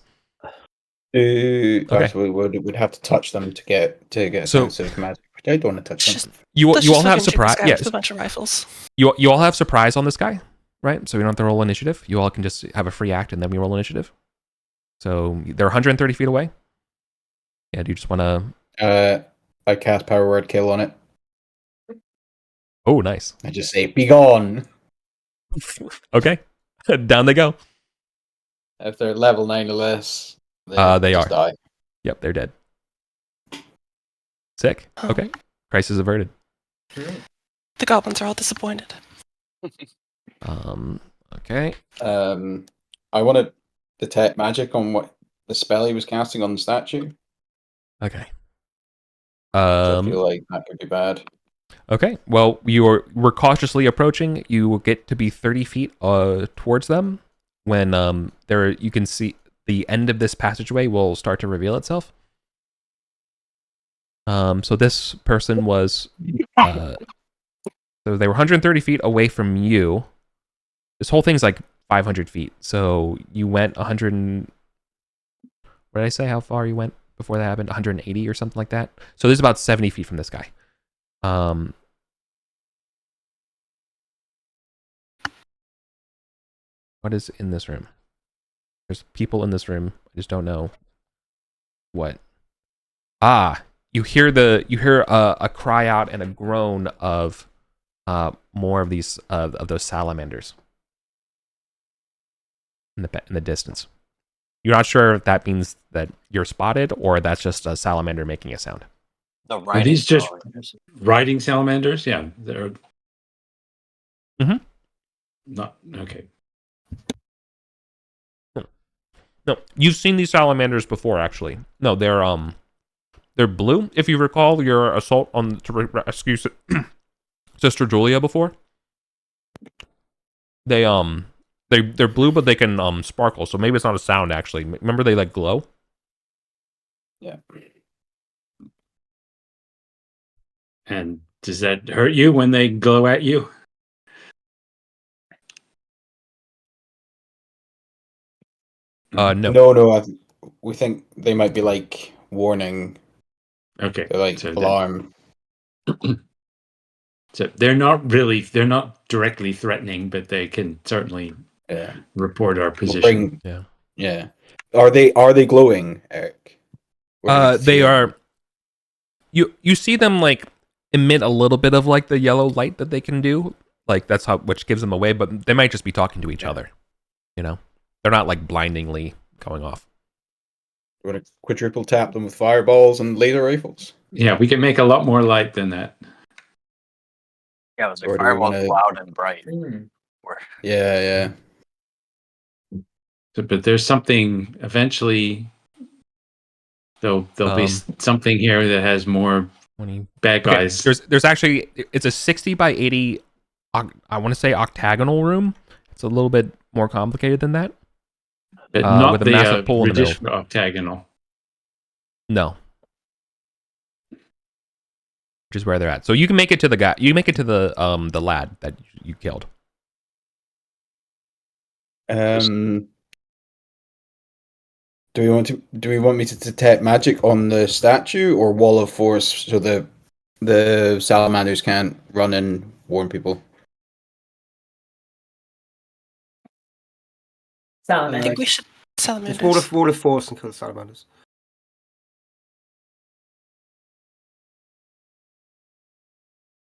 Okay. So we'd have to touch them to get a sense of magic. I don't want to touch them. You all have surprise. Yes. A bunch of rifles. You all have surprise on this guy, right? So we don't have to roll initiative. You all can just have a free act and then we roll initiative. So they're 130 feet away. Yeah, do you just want to... I cast Power Word Kill on it. Oh, nice. I just say, be gone! Okay. Down they go. If they're level 9 or less, they are. Die. Yep, they're dead. Sick. Okay. Crisis averted. The goblins are all disappointed. Okay. I want to detect magic on what the spell he was casting on the statue. Okay. I feel like that could be bad. Okay. Well, we're cautiously approaching. You will get to be 30 feet towards them when you can see the end of this passageway will start to reveal itself. So this person was so they were 130 feet away from you. This whole thing's like 500 feet. So you went 100. What did I say? How far you went before that happened? 180 or something like that. So this is about 70 feet from this guy. What is in this room? There's people in this room. I just don't know what. You hear a cry out and a groan of more of these of those salamanders in the distance. You're not sure if that means that you're spotted or that's just a salamander making a sound. Are these just riding salamanders? Yeah, they're. Not okay. No, you've seen these salamanders before, actually. No, they're blue. If you recall your assault to rescue Sister Julia before, they're blue, but they can sparkle. So maybe it's not a sound actually. Remember they like glow. Yeah. And does that hurt you when they glow at you? No. No. We think they might be like warning. Okay. They're like alarm. So they're not directly threatening, but they can certainly report our position. Yeah. Are they glowing, Eric? They are. You see them like emit a little bit of like the yellow light that they can do, like that's which gives them away. But they might just be talking to each other. They're not like blindingly going off. You want to quadruple tap them with fireballs and laser rifles? Yeah, we can make a lot more light than that. Yeah, it was like fireballs loud and bright. Yeah. So, but there's something eventually. There'll be something here that has more bad guys. There's actually it's a 60 by 80. I want to say octagonal room. It's a little bit more complicated than that. But not with a the massive pool in the British middle. octagonal. No. Which is where they're at. So you can make it to the guy. You can make it to the lad that you killed. Do we want me to detect magic on the statue or wall of force so the salamanders can't run and warn people? Salamanders. I think we should salamanders. Just wall of force and kill the salamanders.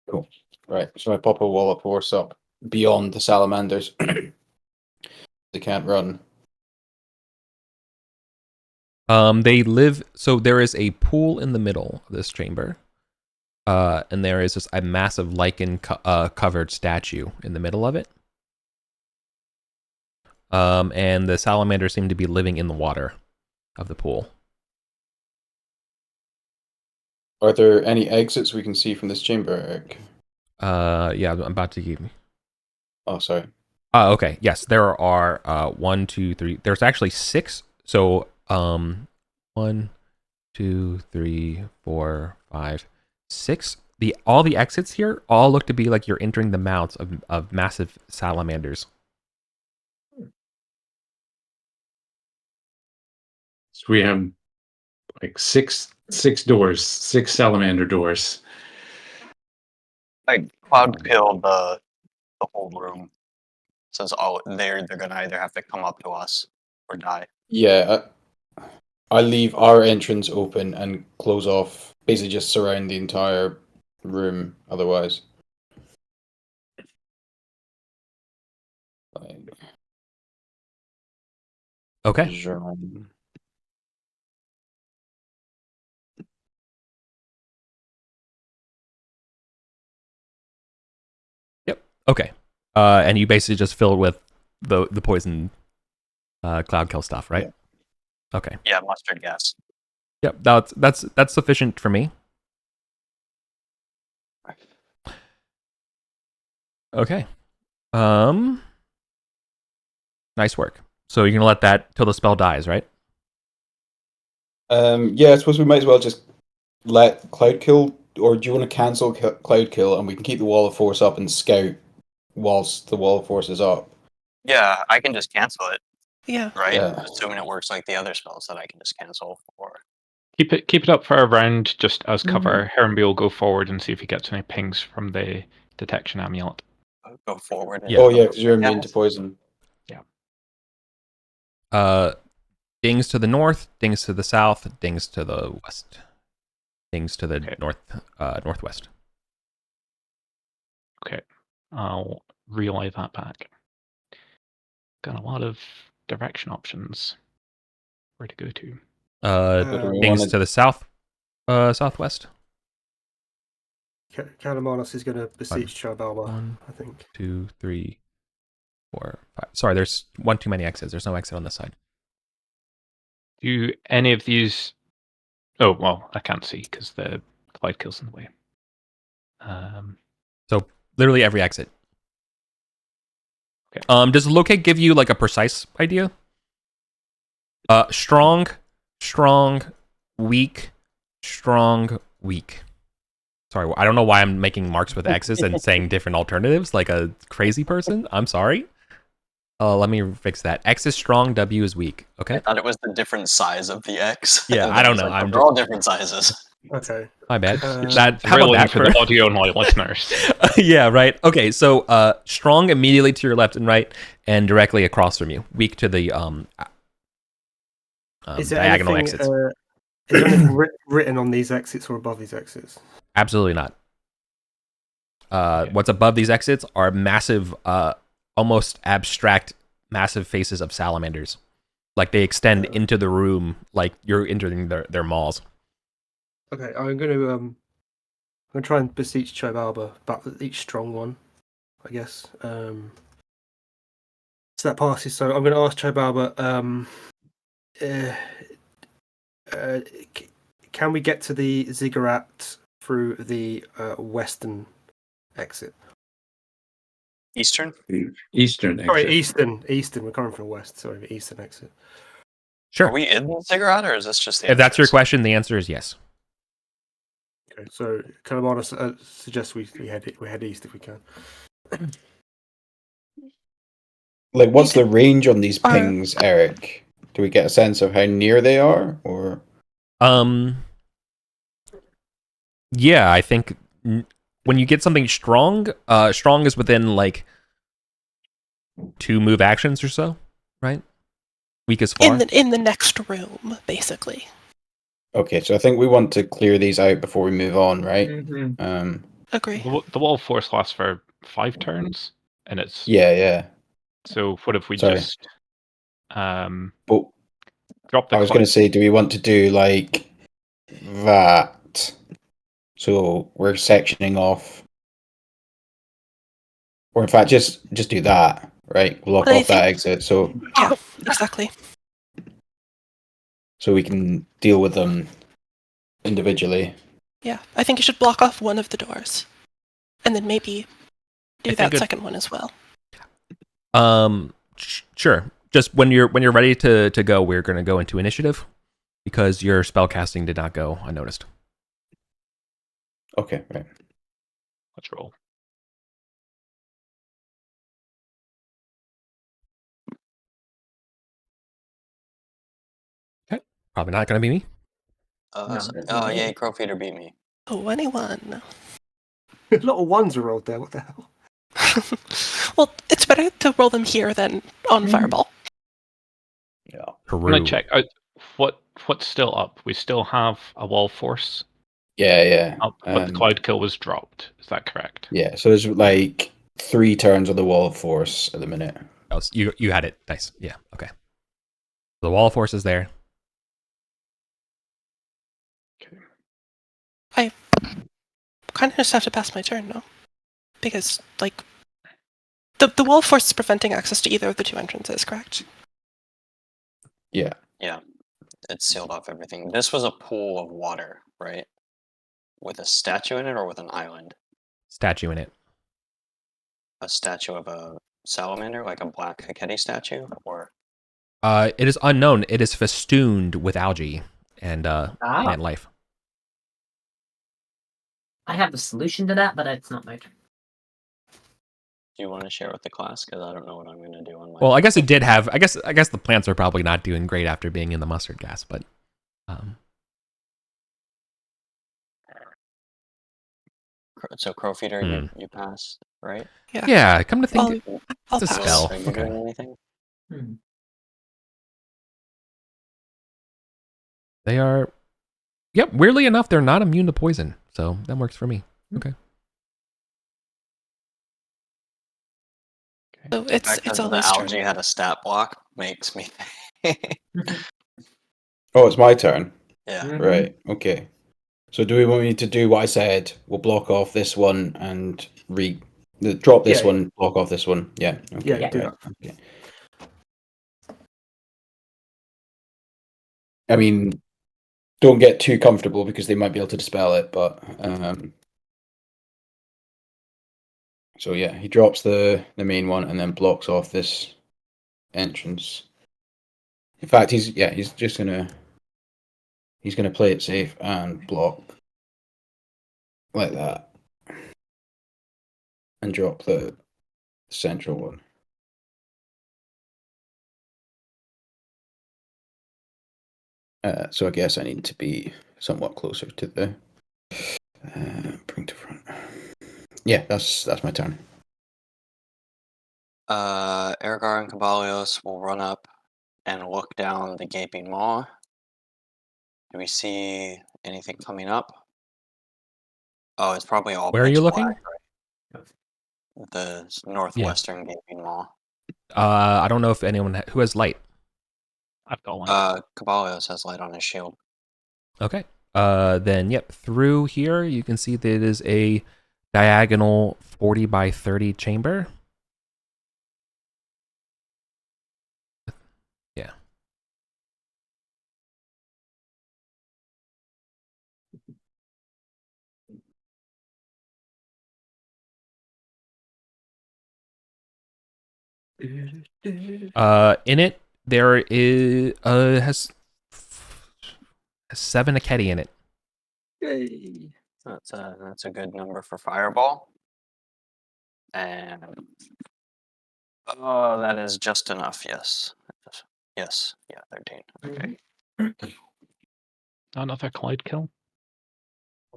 Cool. Right. So I pop a wall of force up beyond the salamanders. They can't run. They live. So there is a pool in the middle of this chamber, and there is just a massive lichen covered statue in the middle of it. And the salamanders seem to be living in the water of the pool. Are there any exits we can see from this chamber, Eric? Yeah, I'm about to give. Oh, sorry. Okay. Yes, there are 1, 2, 3. There's actually 6. So 1, 2, 3, 4, 5, 6. All the exits here all look to be like you're entering the mouths of massive salamanders. So we have like six doors, 6 salamander doors. Like Cloud killed the whole room. Says they're gonna either have to come up to us or die. Yeah, I leave our entrance open and close off, basically just surround the entire room otherwise. Okay. Yep. Okay. And you basically just fill with the poison cloud kill stuff, right? Yeah. Okay. Yeah, mustard gas. Yep. That's sufficient for me. Okay. Nice work. So you're gonna let that till the spell dies, right? Yeah, I suppose we might as well just let Cloud Kill, or do you want to cancel Cloud Kill and we can keep the Wall of Force up and scout whilst the Wall of Force is up? Yeah, I can just cancel it. Yeah. Right? Yeah. Assuming it works like the other spells that I can just cancel for. Keep it up for a round just as cover. Herrenby will go forward and see if he gets any pings from the detection amulet. Go forward. Yeah. Oh yeah, because you're immune to poison. Yeah. Dings to the north, dings to the south, dings to the west, dings to the northwest. Okay, I'll relay that back. Got a lot of direction options. Where to go to? Dings to the south, southwest. Kalamanos is going to beseech Chibalba, I think. 2, 3, 4, 5. Sorry, there's one too many exits. There's no exit on this side. Do any of these? Oh well, I can't see because the Cloud Kill's in the way. So literally every exit. Okay. Does locate give you like a precise idea? Strong, weak, strong, weak. Sorry, I don't know why I'm making marks with X's and saying different alternatives like a crazy person. I'm sorry. Let me fix that. X is strong, W is weak. Okay. I thought it was the different size of the X. Yeah, I don't know. Like, they're all different sizes. Okay. My bad. How about about that for the audio and listeners? Yeah, right. Okay, so strong immediately to your left and right, and directly across from you. Weak to the diagonal exits. Is there anything written on these exits or above these exits? Absolutely not. What's above these exits are massive, almost abstract, massive faces of salamanders. Like they extend into the room, like you're entering their maws. Okay, I'm going to try and beseech Chibalba about each strong one, I guess. So that passes. So I'm going to ask Chibalba, can we get to the ziggurat through the western exit? Eastern? Eastern exit. Sorry, eastern. We're coming from the west. Sorry, the eastern exit. Sure. Are we in the ziggurat, or is this just the If that's your entrance? question, the answer is yes. Okay, so Kalamanos suggests we head east if we can. Like, what's the range on these pings, Eric? Do we get a sense of how near they are, or? Yeah, I think when you get something strong, strong is within like 2 move actions or so, right? Weak is far. In the next room, basically. Okay, so I think we want to clear these out before we move on, right? Mm-hmm. Agree. The Wall of Force lasts for 5 turns, and it's Yeah. So what if we Sorry. just But Drop the I was going to say, do we want to do like that? So we're sectioning off, or in fact, just do that, right? Block But I off that think- exit, so Yeah, exactly. we can deal with them individually. Yeah, I think you should block off one of the doors, and then maybe do I that think it- second one as well. Sure. Just when you're ready to go, we're going to go into initiative because your spell casting did not go unnoticed. Okay, right. Let's roll. Probably not going to be me. No, Oh, yay, Crowfeeder beat me. Oh, anyone. A lot of ones are rolled there. What the hell? Well, it's better to roll them here than on Fireball. Yeah. Can I check out what's still up? We still have a wall force Yeah. up, but the cloud kill was dropped. Is that correct? Yeah, so there's like 3 turns on the wall of force at the minute. Oh, so you had it. Nice. Yeah. Okay. The wall of force is there. I kind of just have to pass my turn, no? Because, like, the wall force is preventing access to either of the two entrances, correct? Yeah. Yeah, it sealed off everything. This was a pool of water, right? With a statue in it or with an island? Statue in it. A statue of a salamander, like a black Heketi statue? Or It is unknown. It is festooned with algae and plant life. I have a solution to that, but it's not my turn. do you want to share with the class? Because I don't know what I'm going to do on my... Well, I guess it did have. I guess the plants are probably not doing great after being in the mustard gas, but. So Crowfeeder, you pass, right? Yeah. Come to think, I'll it's a pass. spell. Are you Okay. doing anything? They are. Yep. Weirdly enough, they're not immune to poison, so that works for me. Okay. So The fact it's that always the turn. algae had a stat block makes me think. Oh, it's my turn. Yeah. Right. Okay. So do we want me to do what I said? We'll block off this one and drop this Yeah, one, block off this one. Yeah. Okay. Yeah, do right. that. Okay. I mean, don't get too comfortable because they might be able to dispel it, but so yeah, he drops the main one and then blocks off this entrance. In fact, he's gonna play it safe and block like that and drop the central one. So I guess I need to be somewhat closer to the bring to front. Yeah, that's my turn. Ergar and Cabalios will run up and look down the gaping maw. Do we see anything coming up? Oh, it's probably all Where are pitch you looking? black, right? The northwestern gaping maw. I don't know if anyone who has light. I've got one. Cabalios has light on his shield. Okay. Then yep, through here you can see that it is a diagonal 40 by 30 chamber. Yeah. In it there is has 7 Akedi in it. Yay. That's a good number for fireball. And oh, that is just enough. Yes. Yes. Yeah, 13. Okay. Another cloud kill.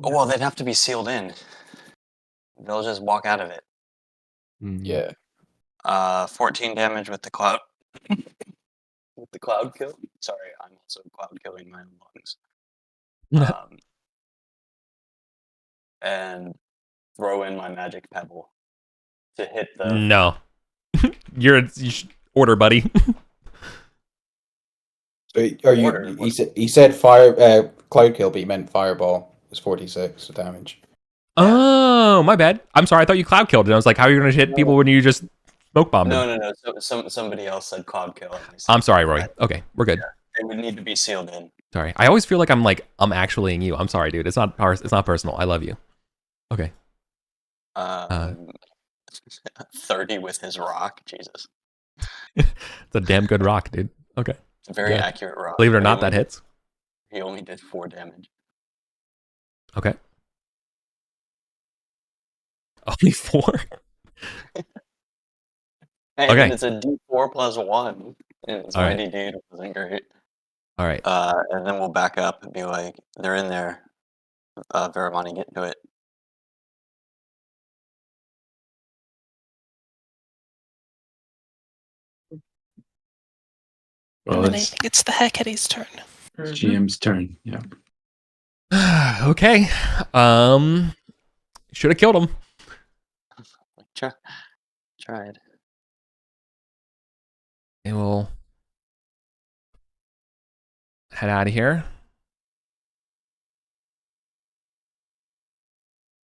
Oh, well, they'd have to be sealed in. They'll just walk out of it. Yeah. 14 damage with the cloud. With the cloud kill. Sorry, I'm also cloud killing my own lungs. And throw in my magic pebble to hit the. No. You should order, buddy. So are Water. you? He said fire cloud kill, but he meant fireball. It was 46 damage. Oh, my bad. I'm sorry. I thought you cloud killed it. I was like, how are you going to hit people when you just smoke bombed them? No. Somebody else said cloud kill. I'm sorry, Roy. Okay, we're good. They would need to be sealed in. Sorry. I always feel like I'm actuallying you. I'm sorry, dude. It's not personal. I love you. Okay. 30 with his rock. Jesus. It's a damn good rock, dude. Okay. It's a very Yeah. accurate rock. Believe it or not, that hits. He only did 4 damage. Okay. Only 4? Hey, Okay. It's a D4 plus 1. And it's All right. mighty dude. It wasn't great. All right. And then we'll back up and be like, they're in there. Veramani, get to it. Well, And then I it's think it's the Hecate's turn. GM's turn. Yeah. Okay. Should have killed him. Tried. And we'll head out of here.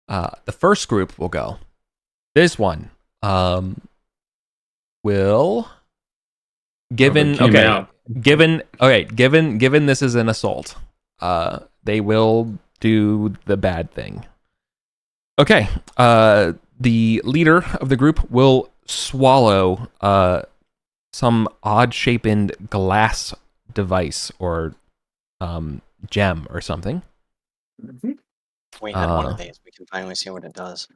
The first group will go. This one will given this is an assault. They will do the bad thing. Okay. The leader of the group will swallow some odd-shaped glass device or gem or something. If we had one of these, we can finally see what it does.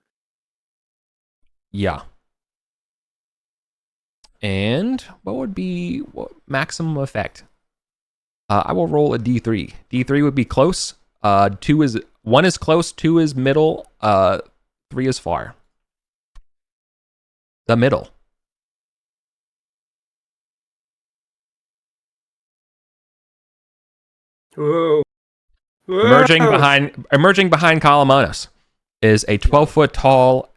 Yeah. And what would be maximum effect? I will roll a D3. D3 would be close. 1 is close, 2 is middle, 3 is far. The middle. Whoa. Emerging behind Kalamonos is a 12-foot tall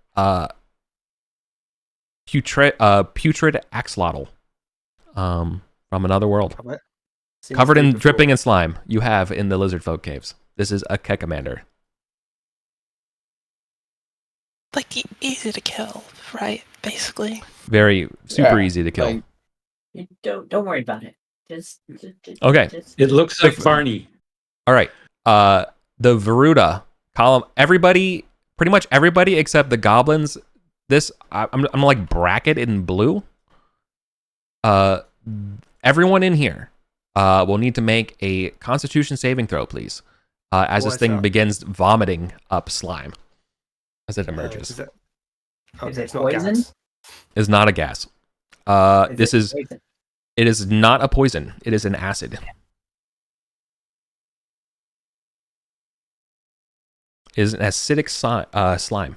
putrid axolotl from another world. Covered in dripping in slime. You have in the lizard folk caves. This is a Kekamander. Like, easy to kill, right? Basically. Very super easy to kill. Don't worry about it. Just okay. It looks like Barney. All right. The Veruda column. Everybody, pretty much everybody except the goblins. This I'm like bracket in blue. Everyone in here will need to make a Constitution saving throw, please. As this thing begins vomiting up slime as it emerges. Is it poison? Is not a gas. It is not a poison. It is an acid. It is an acidic slime.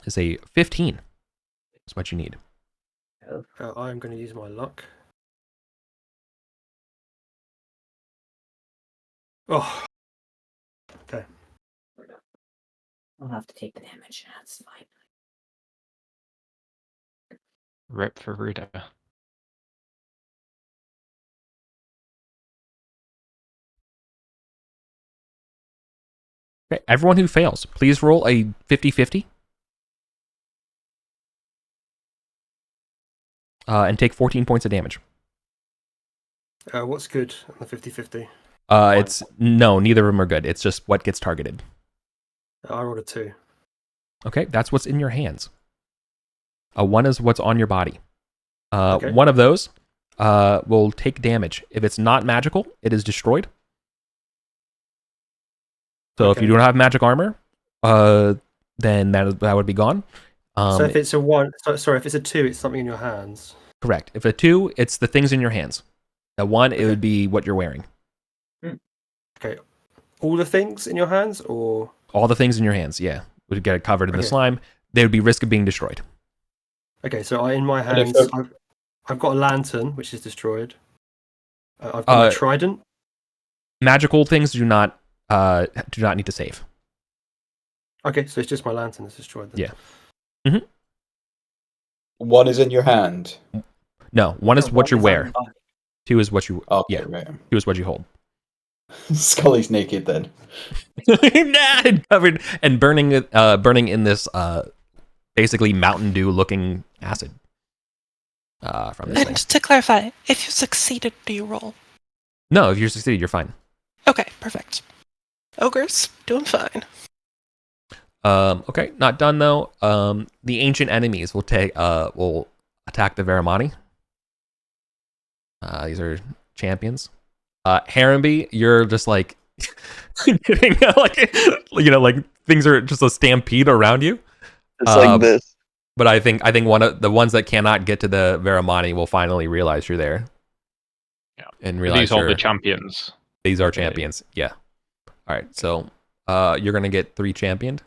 Is a 15. That's what you need. I'm going to use my luck. Oh. Okay. I'll have to take the damage. That's fine. Rip for Ruda. Okay, everyone who fails, please roll a 50-50. And take 14 points of damage. What's good on the 50-50? It's neither of them are good. It's just what gets targeted. I rolled a 2. Okay, that's what's in your hands. 1 is what's on your body. Okay. One of those will take damage. If it's not magical, it is destroyed. So if you don't have magic armor, then that would be gone. So if it's a 1, sorry, if it's a 2, it's something in your hands. Correct. If a 2, it's the things in your hands. A 1, it would be what you're wearing. Okay. All the things in your hands, or all the things in your hands? Yeah, would get covered in the slime. They would be risk of being destroyed. Okay, so in my hands, I've got a lantern, which is destroyed. I've got a trident. Magical things do not need to save. Okay, so it's just my lantern that's destroyed then. Yeah. 1 is in your hand. No, one is Or what you on wear. the body? 2 is what you. Okay, Yeah, right. 2 is what you hold. Scully's naked then. Covered and burning in this basically Mountain Dew looking acid. From this And thing. to clarify, if you succeeded, do you roll? No, if you succeeded, you're fine. Okay, perfect. Ogres, doing fine. Okay, not done though. The ancient enemies will attack the Veramani. These are champions. Harambe, you're just like getting like like things are just a stampede around you. It's like this. But I think one of the ones that cannot get to the Veramani will finally realize you're there. Yeah. And realize These are the champions. These are champions. Yeah. All right. So you're gonna get 3 championed.